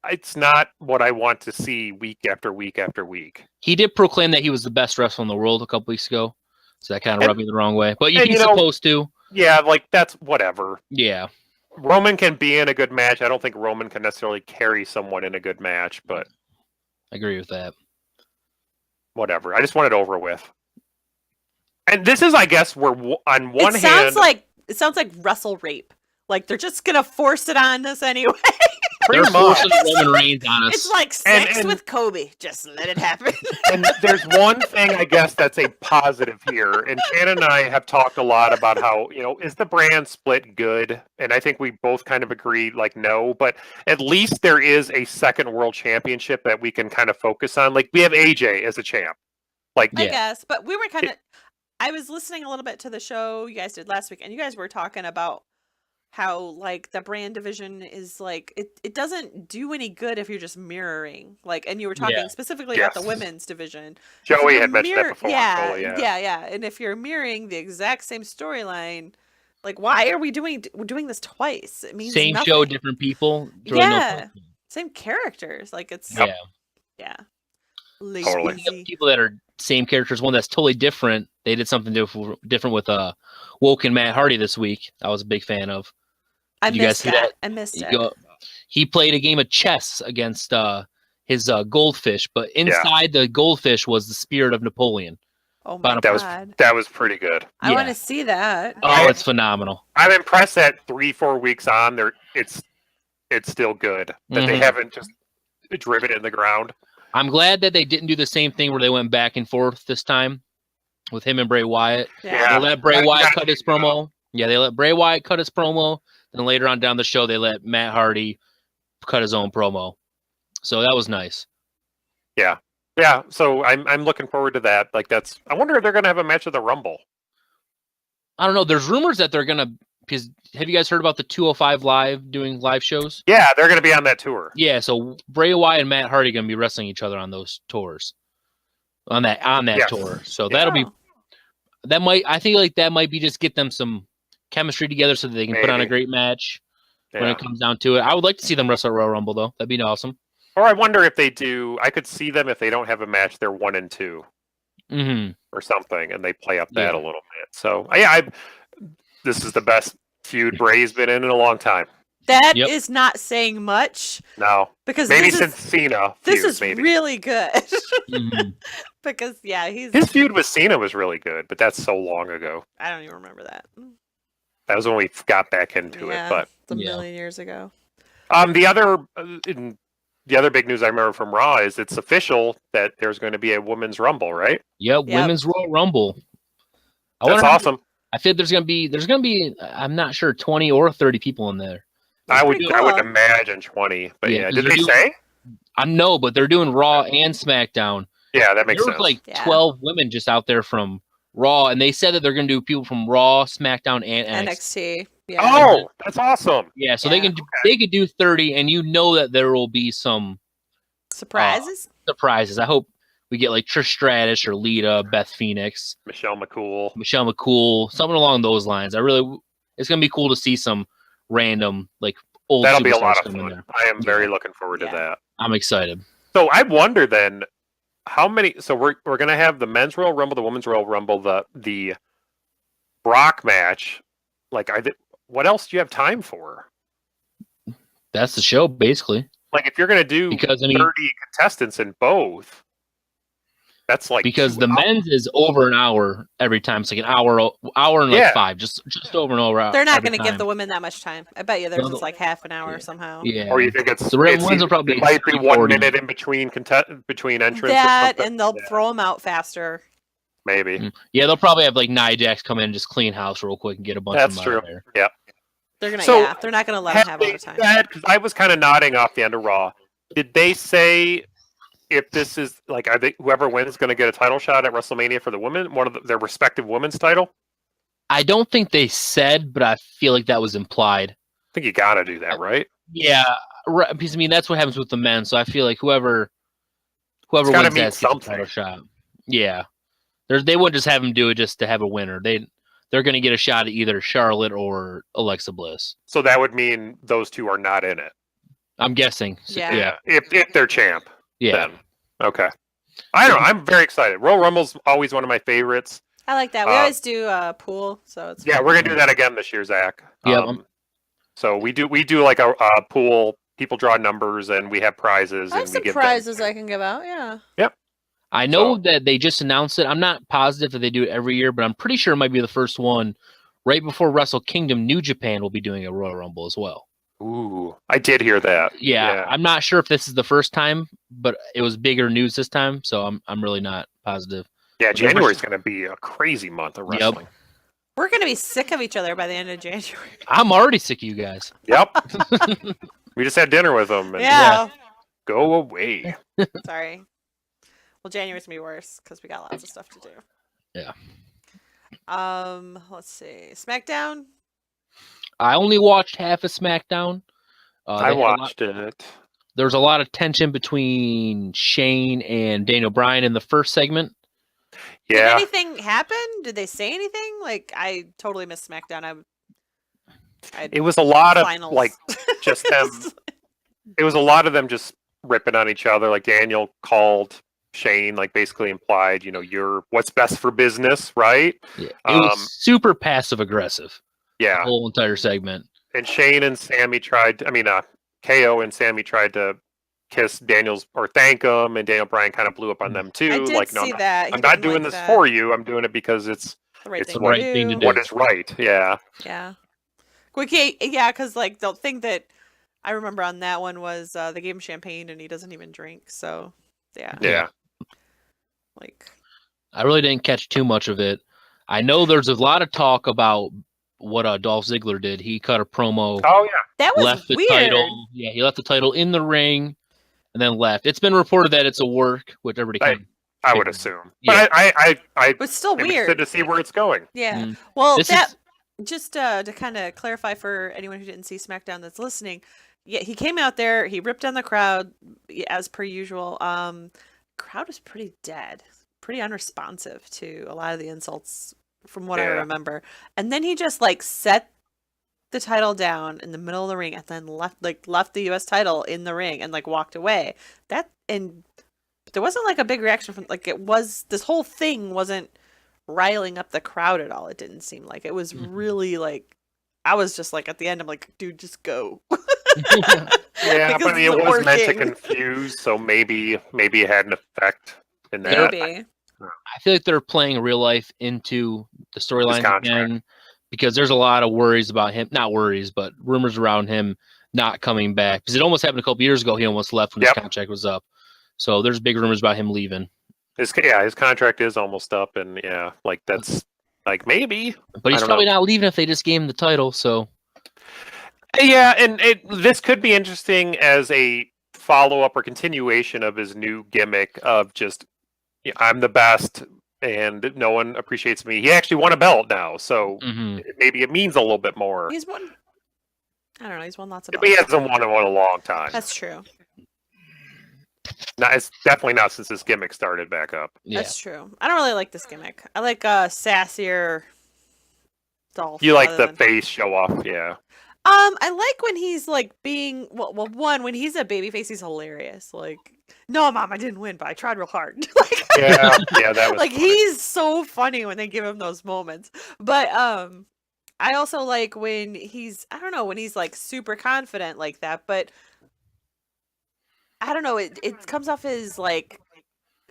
C: it's not what I want to see week after week after week.
D: He did proclaim that he was the best wrestler in the world a couple weeks ago. So that kind of rubbed me the wrong way. But he's
C: know,
D: supposed to.
C: Yeah, like that's whatever.
D: Yeah.
C: Roman can be in a good match. I don't think Roman can necessarily carry someone in a good match, but
D: I agree with that.
C: Whatever. I just want it over with. And this is, I guess, where on one
B: it
C: hand,
B: sounds like wrestle rape. Like they're just gonna force it on us anyway.
D: They're forcing Roman Reigns on us.
B: It's like sex with Kobe. Just let it happen.
C: And there's one thing, I guess, that's a positive here. And Shannon and I have talked a lot about how, is the brand split good? And I think we both kind of agreed, like, no. But at least there is a second world championship that we can kind of focus on. Like, we have AJ as a champ. Like,
B: I guess. But we were kind of... I was listening a little bit to the show you guys did last week, and you guys were talking about how like the brand division is like it doesn't do any good if you're just mirroring, like, and you were talking specifically about the women's division.
C: Joey had mentioned that before.
B: Yeah, and if you're mirroring the exact same storyline, like, why are we doing this twice? It means
D: same
B: nothing.
D: show, different people.
B: Same characters. Like, it's
C: Totally.
D: People that are same characters. One that's totally different. They did something different with Woke and Matt Hardy this week. I was a big fan of.
B: I missed it.
D: He played a game of chess against his goldfish, but inside the goldfish was the spirit of Napoleon.
B: Oh my God.
C: That was pretty good.
B: I want to see that.
D: Oh, it's phenomenal.
C: I'm impressed that 3-4 weeks on it's still good. That they haven't just driven it in the ground.
D: I'm glad that they didn't do the same thing where they went back and forth this time with him and Bray Wyatt.
C: Yeah.
D: They let Bray Wyatt cut his promo. Yeah, they let Bray Wyatt cut his promo. Then later on down the show, they let Matt Hardy cut his own promo. So that was nice.
C: Yeah. Yeah. So I'm looking forward to that. Like, I wonder if they're going to have a match of the Rumble.
D: I don't know. There's rumors that they're going to, because have you guys heard about the 205 Live doing live shows?
C: Yeah, they're going to be on that tour.
D: Yeah. So Bray Wyatt and Matt Hardy are going to be wrestling each other on those tours. On that tour. So that'll be, I think like that might be just get them some chemistry together so that they can put on a great match when it comes down to it. I would like to see them wrestle at Royal Rumble, though. That'd be awesome.
C: Or I wonder if they do. I could see them if they don't have a match, they're 1 and 2 or something, and they play up that a little bit. So this is the best feud Bray's been in a long time.
B: That is not saying much.
C: No,
B: because
C: maybe since Cena.
B: This is really good. Because
C: his feud with Cena was really good, but that's so long ago.
B: I don't even remember that.
C: That was when we got back into it, but
B: it's a million years ago.
C: The other big news I remember from Raw is it's official that there's going to be a women's Rumble, right?
D: Yep. Women's Royal Rumble.
C: That's awesome.
D: I feel there's gonna be I'm not sure 20 or 30 people in there.
C: I would imagine 20, but did they say?
D: I know, but they're doing Raw and SmackDown.
C: Yeah, that makes sense.
D: There was like 12 women just out there from Raw, and they said that they're going to do people from Raw, SmackDown, and
B: NXT. Yeah.
C: Oh, that's awesome.
D: Yeah, so they could do 30, and you know that there will be some
B: surprises.
D: I hope we get like Trish Stratus or Lita, Beth Phoenix,
C: Michelle
D: McCool, something along those lines. It's going to be cool to see some random like old.
C: That'll be a lot of fun. I am very looking forward to that.
D: I'm excited.
C: So I wonder then how many. So we're going to have the men's Royal Rumble, the women's Royal Rumble, the Brock match. Like, what else do you have time for?
D: That's the show, basically.
C: Like, if you're going to do 30 contestants in both, that's like
D: the men's is over an hour every time. It's like an hour and like 5, just over an hour.
B: They're not going to give the women that much time. I bet you there's just like half an hour somehow.
D: Yeah.
C: Or you think
D: the women's will probably
C: might be 1 minute in between entrance.
B: That and they'll throw them out faster.
C: Maybe.
D: Yeah, they'll probably have like Nia Jax come in and just clean house real quick and get a bunch of them out of there.
C: Yeah.
B: They're not gonna let them have all the time.
C: Because I was kind of nodding off the end of Raw. Did they say if this is like, whoever wins going to get a title shot at WrestleMania for the women, one of their respective women's title?
D: I don't think they said, but I feel like that was implied.
C: I think you got to do that, right?
D: Yeah, because I mean that's what happens with the men. So I feel like whoever wins that gets a title shot. Yeah, they wouldn't just have them do it just to have a winner. They're going to get a shot at either Charlotte or Alexa Bliss.
C: So that would mean those two are not in it.
D: I'm guessing.
B: Yeah.
C: If they're champ.
D: Yeah.
C: Then. Okay. I don't know. I'm very excited. Royal Rumble's always one of my favorites.
B: I like that. We always do a pool, so it's
C: Yeah, we're gonna do that again this year, Zach.
D: Yep.
C: So we do like a pool. People draw numbers, and we have prizes.
B: I have
C: and
B: some
C: we give
B: prizes
C: them.
B: I can give out. Yeah.
C: Yep.
D: I know that they just announced it. I'm not positive that they do it every year, but I'm pretty sure it might be the first one. Right before Wrestle Kingdom, New Japan will be doing a Royal Rumble as well.
C: Ooh, I did hear that.
D: Yeah, I'm not sure if this is the first time, but it was bigger news this time, so I'm really not positive.
C: Yeah, January's going to be a crazy month of wrestling.
D: Yep.
B: We're gonna be sick of each other by the end of January.
D: I'm already sick of you guys.
C: Yep. We just had dinner with them. And
B: Yeah.
C: Go away.
B: Sorry. Well, January's gonna be worse because we got lots of stuff to do.
D: Yeah.
B: Let's see. SmackDown.
D: I only watched half of SmackDown.
C: I watched it.
D: There's a lot of tension between Shane and Daniel Bryan in the first segment.
C: Yeah.
B: Did anything happen? Did they say anything? Like, I totally missed SmackDown.
C: It was a lot of
B: finals.
C: like just them. It was a lot of them just ripping on each other. Like Daniel called Shane, like basically implied, you're what's best for business, right?
D: Yeah. It was super passive aggressive.
C: Yeah.
D: The whole entire segment.
C: And Shane and Sammy KO and Sammy tried to kiss Daniel's or thank him, and Daniel Bryan kind of blew up on them too.
B: I did
C: like,
B: see that.
C: I'm not doing this for you. I'm doing it because it's
B: the right
D: thing to do.
C: What is right? Yeah.
B: Yeah. Yeah, because like the thing that I remember on that one was they gave him champagne and he doesn't even drink. So
C: Yeah.
B: Like,
D: I really didn't catch too much of it. I know there's a lot of talk about what Dolph Ziggler did. He cut a promo.
C: Oh yeah.
B: that was
D: left the
B: weird.
D: title. Yeah, he left the title in the ring and then left. It's been reported that it's a work, which everybody
C: I would assume.
D: Yeah.
C: But I
B: It was still
C: am interested
B: weird.
C: to see where it's going.
B: Yeah.
D: Mm.
B: Well,
D: This
B: that
D: is-
B: just to kind of clarify for anyone who didn't see SmackDown that's listening. Yeah, he came out there. He ripped on the crowd as per usual. Crowd was pretty dead, pretty unresponsive to a lot of the insults from what I
C: Yeah.
B: remember. And then he just like set the title down in the middle of the ring and then left the US title in the ring and like walked away. And there wasn't like a big reaction from this whole thing wasn't riling up the crowd at all. It didn't seem like it was really like, I was just like at the end, I'm like, dude, just go.
C: Yeah,
B: Because
C: but it
B: it's
C: was meant to
B: working.
C: confuse, so maybe it had an effect in that.
B: Maybe.
D: I feel like they're playing real life into the storylines
C: contract.
D: again because there's a lot of worries about him. Not worries, but rumors around him not coming back. Because it almost happened a couple years ago. He almost left when his contract was up. So there's big rumors about him leaving.
C: His contract is almost up, and that's like maybe.
D: But he's probably not leaving if they just gave him the title. So
C: yeah, and this could be interesting as a follow-up or continuation of his new gimmick of just I'm the best and no one appreciates me. He actually won a belt now, so maybe it means a little bit more.
B: He's won. I don't know. He's won lots of
C: But he
B: belts.
C: hasn't won in a long time.
B: That's true.
C: It's definitely not since this gimmick started back up.
D: yeah,
B: That's true. I don't really like this gimmick. I like sassier Dolph.
C: You like
B: rather
C: the
B: than-
C: face show off, yeah.
B: I like when he's like being one when he's a babyface, he's hilarious. Like, no, mom, I didn't win, but I tried real hard. Like,
C: Yeah, that was
B: like
C: funny.
B: he's so funny when they give him those moments. But I also like when he's when he's like super confident like that. But I don't know, it comes off as like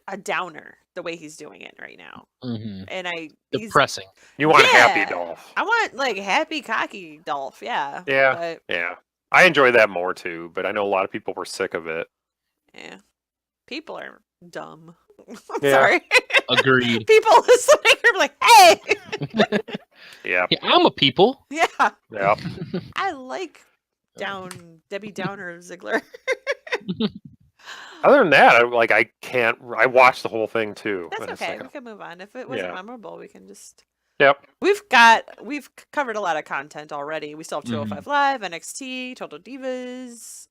B: a downer the way he's doing it right now. And he's
D: depressing.
C: You want happy
B: Yeah.
C: Dolph.
B: I want like happy, cocky Dolph. Yeah.
C: Yeah.
B: But,
C: Yeah. I enjoy that more too, but I know a lot of people were sick of it.
B: yeah. People are dumb.
C: Yeah.
B: Sorry.
D: Agreed.
B: People listening are like, hey.
C: Yeah.
D: Yeah, I'm a people.
B: Yeah.
C: Yeah.
B: I like Debbie Downer Ziggler.
C: Other than that, I watched the whole thing too.
B: That's
C: and it's
B: okay.
C: like,
B: We can move on. If it wasn't
C: Yeah.
B: memorable, we can just.
C: Yep.
B: We've covered a lot of content already. We still have 205 Live, NXT, Total Divas.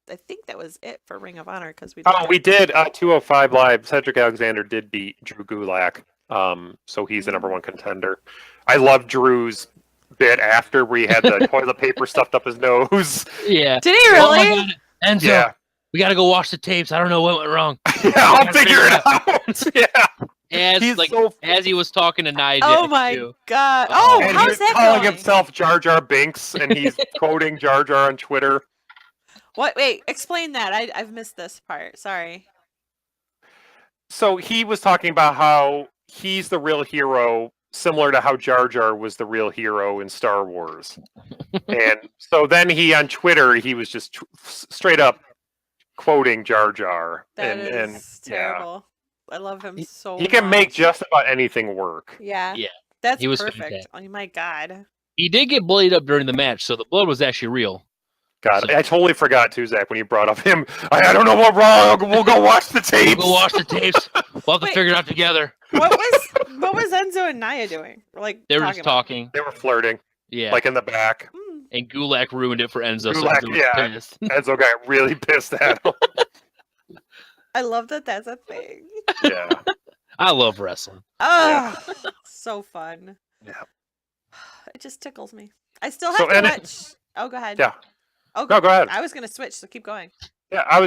B: I think that was it for Ring of Honor because we.
C: Oh, we did 205 Live. Cedric Alexander did beat Drew Gulak. So he's the number one contender. I love Drew's bit after where he had the toilet paper stuffed up his nose.
D: Yeah.
B: Did he
D: Oh my
B: really?
D: God. Enzo,
C: Yeah.
D: we got to go watch the tapes. I don't know what went wrong.
C: Yeah, I'll figure it out. Yeah.
D: as
C: He's
D: like
C: so-
D: as he was talking to Nia
B: Oh
D: Jax,
B: my
D: too.
B: god!
D: Oh,
B: Oh,
C: and
B: how's
C: he's
B: that
C: calling
B: going?
C: himself Jar Jar Binks, and he's quoting Jar Jar on Twitter.
B: What? Wait, explain that. I've missed this part. Sorry.
C: So he was talking about how he's the real hero, similar to how Jar Jar was the real hero in Star Wars. And so then he on Twitter, he was just straight up quoting Jar Jar.
B: That
C: and
B: is terrible. I love him so
C: he can make
B: much.
C: just about anything work.
B: Yeah.
D: Yeah,
B: That's
D: he was
B: perfect.
D: fantastic.
B: Oh my god.
D: He did get bloodied up during the match, so the blood was actually real.
C: God,
D: So-
C: I totally forgot too, Zach, when you brought up him. I don't know what wrong. We'll go watch the tapes.
D: We'll go watch the tapes. We'll have to
B: Wait.
D: figure it out together.
B: What was Enzo and Nia doing? Like
D: They were
B: talking
D: just
B: about?
D: talking.
C: They were flirting,
D: Yeah.
C: like in the back.
B: Hmm.
D: And Gulak ruined it for Enzo. So
C: Gulak,
D: Enzo was
C: yeah.
D: pissed.
C: Enzo got really pissed at him.
B: I love that that's a thing.
C: Yeah.
D: I love wrestling.
B: Oh, so fun.
C: Yeah.
B: It just tickles me. I still have
C: So,
B: to
C: and
B: watch. Oh, go ahead.
C: Yeah.
B: Oh,
C: No, go ahead.
B: I was gonna switch, so keep going.
C: Yeah,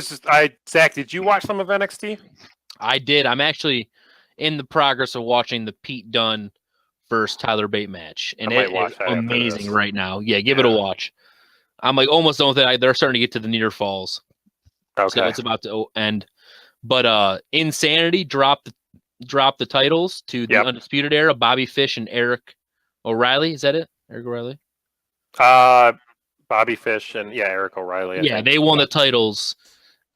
C: Zach, did you watch some of NXT?
D: I did. I'm actually in the progress of watching the Pete Dunne versus Tyler Bate match, and
C: I might
D: it
C: watch
D: is
C: that after
D: amazing
C: this.
D: right now. Yeah, give it a watch. I'm like almost done with it. They're starting to get to the near falls, so
C: Okay.
D: it's about to end. But Insanity dropped the titles to the
C: Yep.
D: Undisputed Era. Bobby Fish and Eric O'Reilly. Is that it? Eric O'Reilly.
C: Bobby Fish and Eric O'Reilly. I
D: Yeah,
C: think.
D: they won the titles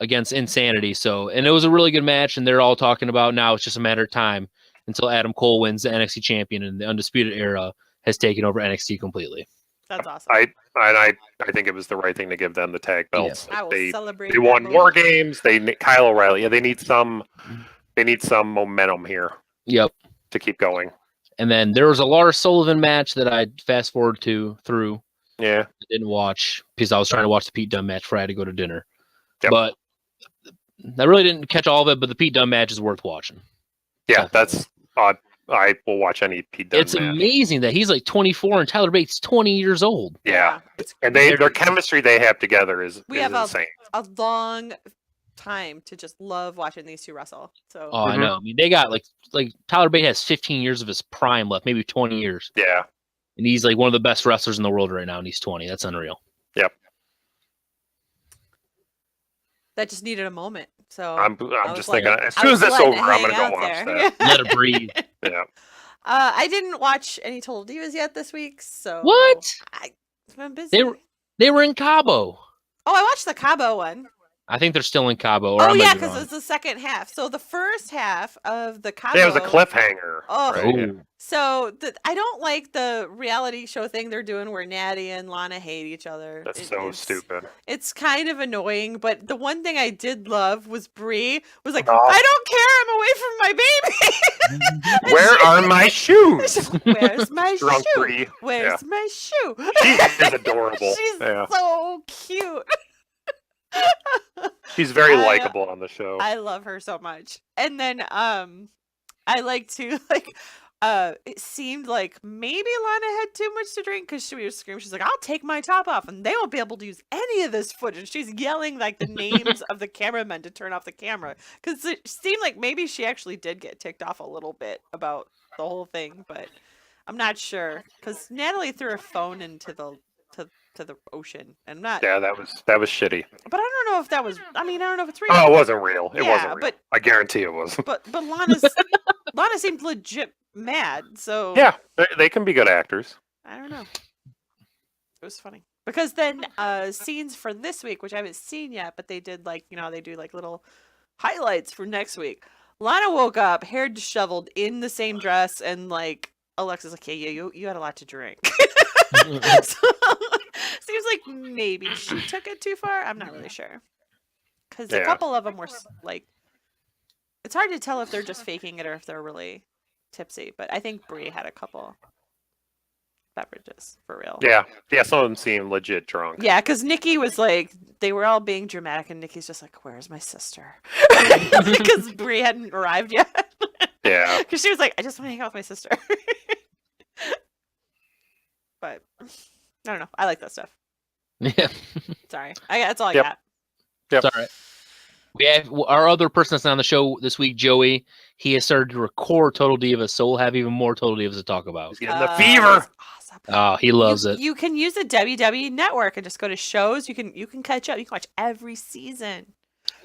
D: against Insanity. So, and it was a really good match. And they're all talking about now it's just a matter of time until Adam Cole wins the NXT champion and the Undisputed Era has taken over NXT completely.
B: That's awesome.
C: I think it was the right thing to give them the tag belts.
B: I will
C: They
B: celebrate.
C: they
B: that
C: won
B: move.
C: War Games. Kyle O'Reilly. Yeah, they need some momentum here
D: Yep.
C: to keep going.
D: And then there was a Lars Sullivan match that I fast forward through.
C: Yeah.
D: Didn't watch because I was trying to watch the Pete Dunne match before I had to go to dinner.
C: Yep.
D: But I really didn't catch all of it. But the Pete Dunne match is worth watching.
C: Yeah,
D: Definitely.
C: that's odd. I will watch any Pete Dunne
D: It's
C: match.
D: amazing that he's like 24 and Tyler Bates 20 years old.
C: Yeah.
B: It's
C: And their chemistry they have together is
B: We have
C: insane.
B: a long time to just love watching these two wrestle. So
D: Oh, I
C: Mhm.
D: know. I mean, they got like Tyler Bate has 15 years of his prime left, maybe 20 years,
C: Yeah.
D: and he's like one of the best wrestlers in the world right now, and he's 20. That's unreal.
B: that just needed a moment. So
C: I'm
B: I
C: just
B: was
C: thinking
B: like-
C: as
B: I
C: soon
B: was
C: as this
B: letting
C: over,
B: it
C: I'm gonna
B: hang
C: go
B: out
C: watch
B: there.
C: that.
D: Let it breathe.
C: Yeah.
B: I didn't watch any Total Divas yet this week. So
D: What?
B: I've been busy.
D: They were in Cabo.
B: Oh, I watched the Cabo one.
D: I think they're still in Cabo. Or
B: Oh
D: I might
B: yeah,
D: be
B: because
D: wrong.
B: it's the second half. So the first half of the Cabo.
C: Yeah, it was a cliffhanger.
B: Oh.
C: right? Yeah.
D: Oh,
B: So I don't like the reality show thing they're doing where Natty and Lana hate each other.
C: That's
B: It-
C: so
B: it's-
C: stupid.
B: It's kind of annoying, but the one thing I did love was Brie was like,
C: Oh.
B: I don't care, I'm away from my baby.
C: Where are my shoes?
B: Where's my
C: Drunk
B: shoe?
C: Brie.
B: Where's my shoe?
C: She is adorable.
B: She's
C: Yeah.
B: so cute.
C: She's very
B: I-
C: likable on the show.
B: I love her so much. And then I like to it seemed like maybe Lana had too much to drink because she was screaming. She's like, I'll take my top off and they won't be able to use any of this footage. She's yelling like the names of the cameramen to turn off the camera. Because it seemed like maybe she actually did get ticked off a little bit about the whole thing, but I'm not sure. Because Natalie threw her phone into the ocean. And not
C: Yeah, that was shitty.
B: but I don't know if that was I don't know if it's real.
C: Oh, it wasn't real. It
B: Yeah,
C: wasn't real.
B: but-
C: I guarantee it was.
B: But Lana seemed legit mad, so
C: Yeah, they can be good actors.
B: I don't know. It was funny because then scenes for this week, which I haven't seen yet, but they did they do like little highlights for next week. Lana woke up, hair disheveled, in the same dress, and like Alexa's like, yeah, you had a lot to drink. So, seems like maybe she took it too far. I'm not really sure because a
C: Yeah.
B: couple of them were like, it's hard to tell if they're just faking it or if they're really tipsy. But I think Brie had a couple beverages for real.
C: Yeah, some of them seem legit drunk.
B: Yeah, because Nikki was like, they were all being dramatic, and Nikki's just like, "Where's my sister?" Because Brie hadn't arrived yet.
C: Yeah.
B: Because she was like, "I just want to hang out with my sister." But I don't know. I like that stuff.
D: yeah.
B: Sorry, that's all I
C: Yep.
B: got.
C: Yep.
D: It's all right. We have our other person that's on the show this week, Joey. he has started to record Total Divas, so we'll have even more Total Divas to talk about.
C: He's getting the fever.
B: Awesome.
D: Oh, he loves it.
B: You can use the WWE Network and just go to shows. You can catch up. You can watch every season.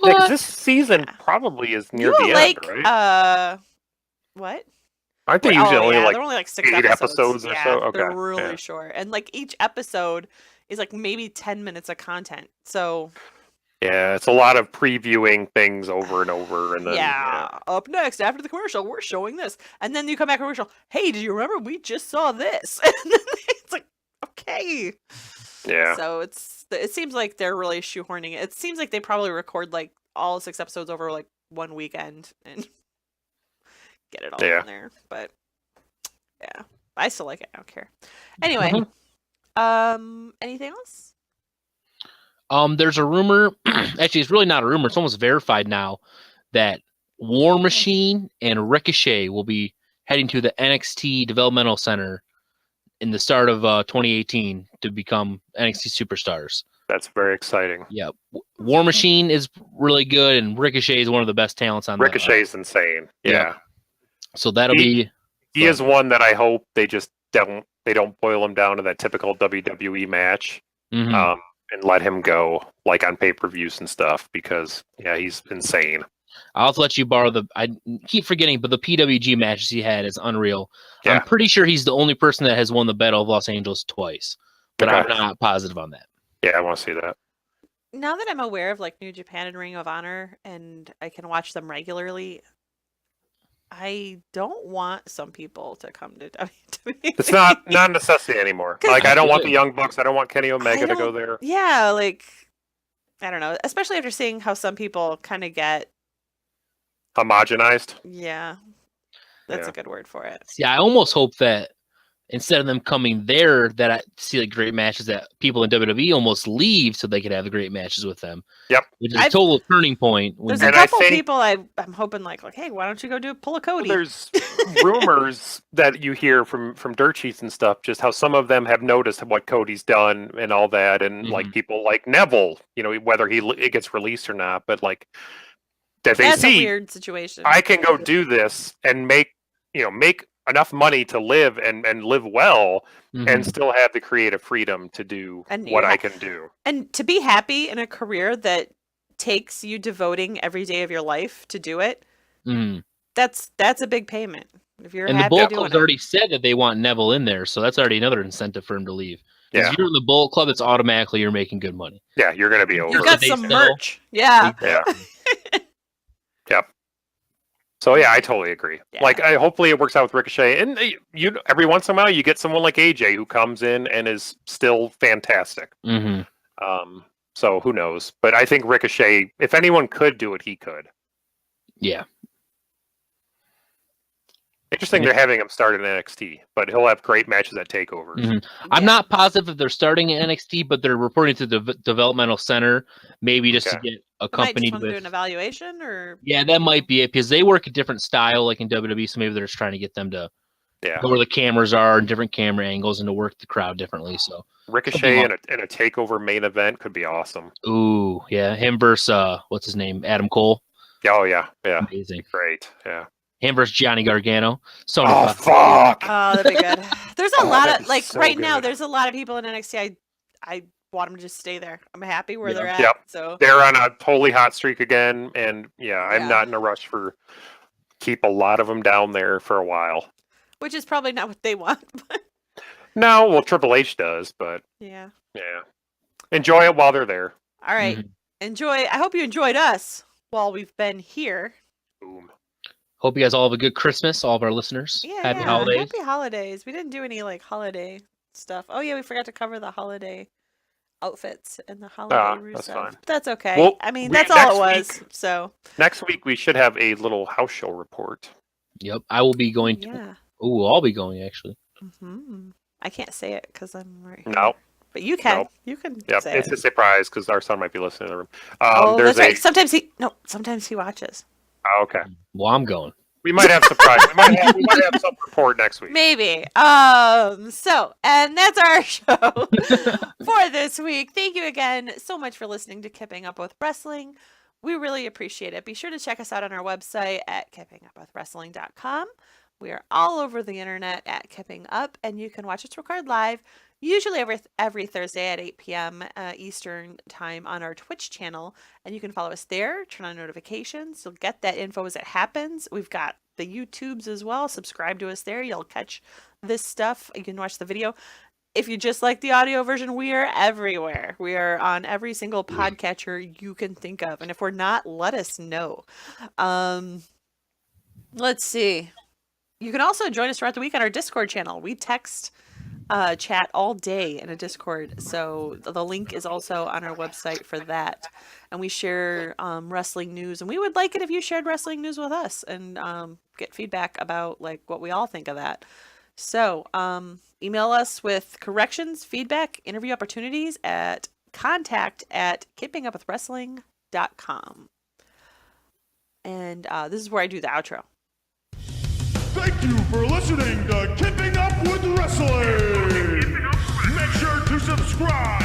C: Nick, this season probably is near the end, right?
B: What?
C: Aren't they usually only
B: they're only like 6
C: 8
B: episodes
C: or so? Okay.
B: They're really short. And like each episode is like maybe 10 minutes of content. So
C: yeah, it's a lot of previewing things over and over, and then
B: up next after the commercial, we're showing this, and then you come back commercial. Hey, did you remember we just saw this? And then it's like, okay,
C: yeah.
B: So it seems like they're really shoehorning it. It seems like they probably record like all 6 episodes over like one weekend and get it all in there. But yeah, I still like it. I don't care. Anyway, anything else?
D: There's a rumor. Actually, it's really not a rumor. It's almost verified now that War Machine and Ricochet will be heading to the NXT Developmental Center in the start of 2018 to become NXT superstars.
C: That's very exciting.
D: Yeah, War Machine is really good, and Ricochet is one of the best talents on.
C: Ricochet's insane. Yeah.
D: So that'll be.
C: He is one that I hope they just don't boil him down to that typical WWE match.
D: Mm-hmm.
C: And let him go, like on pay-per-views and stuff, because he's insane.
D: I'll have to let you borrow I keep forgetting, but the PWG matches he had is unreal.
C: Yeah.
D: I'm pretty sure he's the only person that has won the Battle of Los Angeles twice, but I'm not positive on that.
C: Yeah, I want to see that.
B: Now that I'm aware of like New Japan and Ring of Honor, and I can watch them regularly, I don't want some people to come to WWE.
C: It's not a necessity anymore. Like, I don't want the Young Bucks. I don't want Kenny Omega to go there.
B: Yeah, like, I don't know. Especially after seeing how some people kind of get
C: homogenized.
B: Yeah, that's a good word for it.
D: Yeah, I almost hope that instead of them coming there, that I see like great matches, that people in WWE almost leave so they could have the great matches with them.
C: Yep,
D: which is a total turning point.
B: There's a couple people I'm hoping like, hey, why don't you go pull a Cody?
C: Well, there's rumors that you hear from dirt sheets and stuff, just how some of them have noticed what Cody's done and all that, and like people like Neville, whether it gets released or not, but like that they see
B: a weird situation.
C: I can go do this and make enough money to live and live well, and still have the creative freedom to do what I can do. And
B: to be happy in a career that takes you devoting every day of your life to do it, that's a big payment. If you're
D: the Bullet Club's already said that they want Neville in there, so that's already another incentive for him to leave. Because if you're in the Bullet Club, it's automatically you're making good money.
C: Yeah, you're going to be over.
B: You got some merch. Yeah.
C: Yep. So yeah, I totally agree. Yeah. Like, hopefully it works out with Ricochet, and every once in a while you get someone like AJ who comes in and is still fantastic. So who knows? But I think Ricochet, if anyone could do it, he could.
D: Yeah.
C: Interesting, they're having him start in NXT, but he'll have great matches at takeovers.
D: I'm not positive if they're starting in NXT, but they're reporting to the developmental center, maybe just to get accompanied with
B: an evaluation, or
D: that might be it, because they work a different style, like in WWE. So maybe they're just trying to get them to go where the cameras are and different camera angles, and to work the crowd differently. So
C: Ricochet in a takeover main event could be awesome.
D: Ooh, yeah, him versus what's his name, Adam Cole.
C: Oh yeah,
D: amazing,
C: great, yeah.
D: Him versus Johnny Gargano.
C: Fuck!
B: Oh, that'd be good. There's a lot of right now. There's a lot of people in NXT. I want them to just stay there. I'm happy where they're at.
C: Yep.
B: So
C: they're on a totally hot streak again, and I'm not in a rush for keep a lot of them down there for a while.
B: Which is probably not what they want.
C: No, well, Triple H does, but yeah. Enjoy it while they're there.
B: All right, enjoy. I hope you enjoyed us while we've been here.
C: Boom.
D: Hope you guys all have a good Christmas, all of our listeners. Happy holidays.
B: Happy holidays. We didn't do any holiday stuff. Oh yeah, we forgot to cover the holiday outfits and the holiday
C: that's fine.
B: But that's okay.
C: Well,
B: I mean, that's all it was. So
C: next week we should have a little house show report.
D: Yep, I will be going to.
B: Yeah.
D: Ooh, I'll be going actually.
B: I can't say it because I'm right here.
C: No.
B: But you can. No. You can.
C: Yep,
B: say
C: it's a surprise because our son might be listening in the room.
B: That's right. Sometimes he watches.
C: Oh, okay.
D: Well, I'm going.
C: We might have surprise. we might have some report next week.
B: Maybe. And that's our show for this week. Thank you again so much for listening to Kipping Up with Wrestling. We really appreciate it. Be sure to check us out on our website at kippingupwithwrestling.com. We are all over the internet at Kipping Up, and you can watch us record live, usually every Thursday at 8 p.m. Eastern time on our Twitch channel. And you can follow us there, turn on notifications. You'll get that info as it happens. We've got the YouTubes as well. Subscribe to us there. You'll catch this stuff. You can watch the video. If you just like the audio version, we are everywhere. We are on every single podcatcher you can think of. And if we're not, let us know. Let's see. You can also join us throughout the week on our Discord channel. We text chat all day in a Discord. So the link is also on our website for that. And we share wrestling news. And we would like it if you shared wrestling news with us and get feedback about like what we all think of that. So email us with corrections, feedback, interview opportunities at contact@kippingupwithwrestling.com. And this is where I do the outro.
A: Thank you for listening to Kipping Up with Wrestling. Make sure to subscribe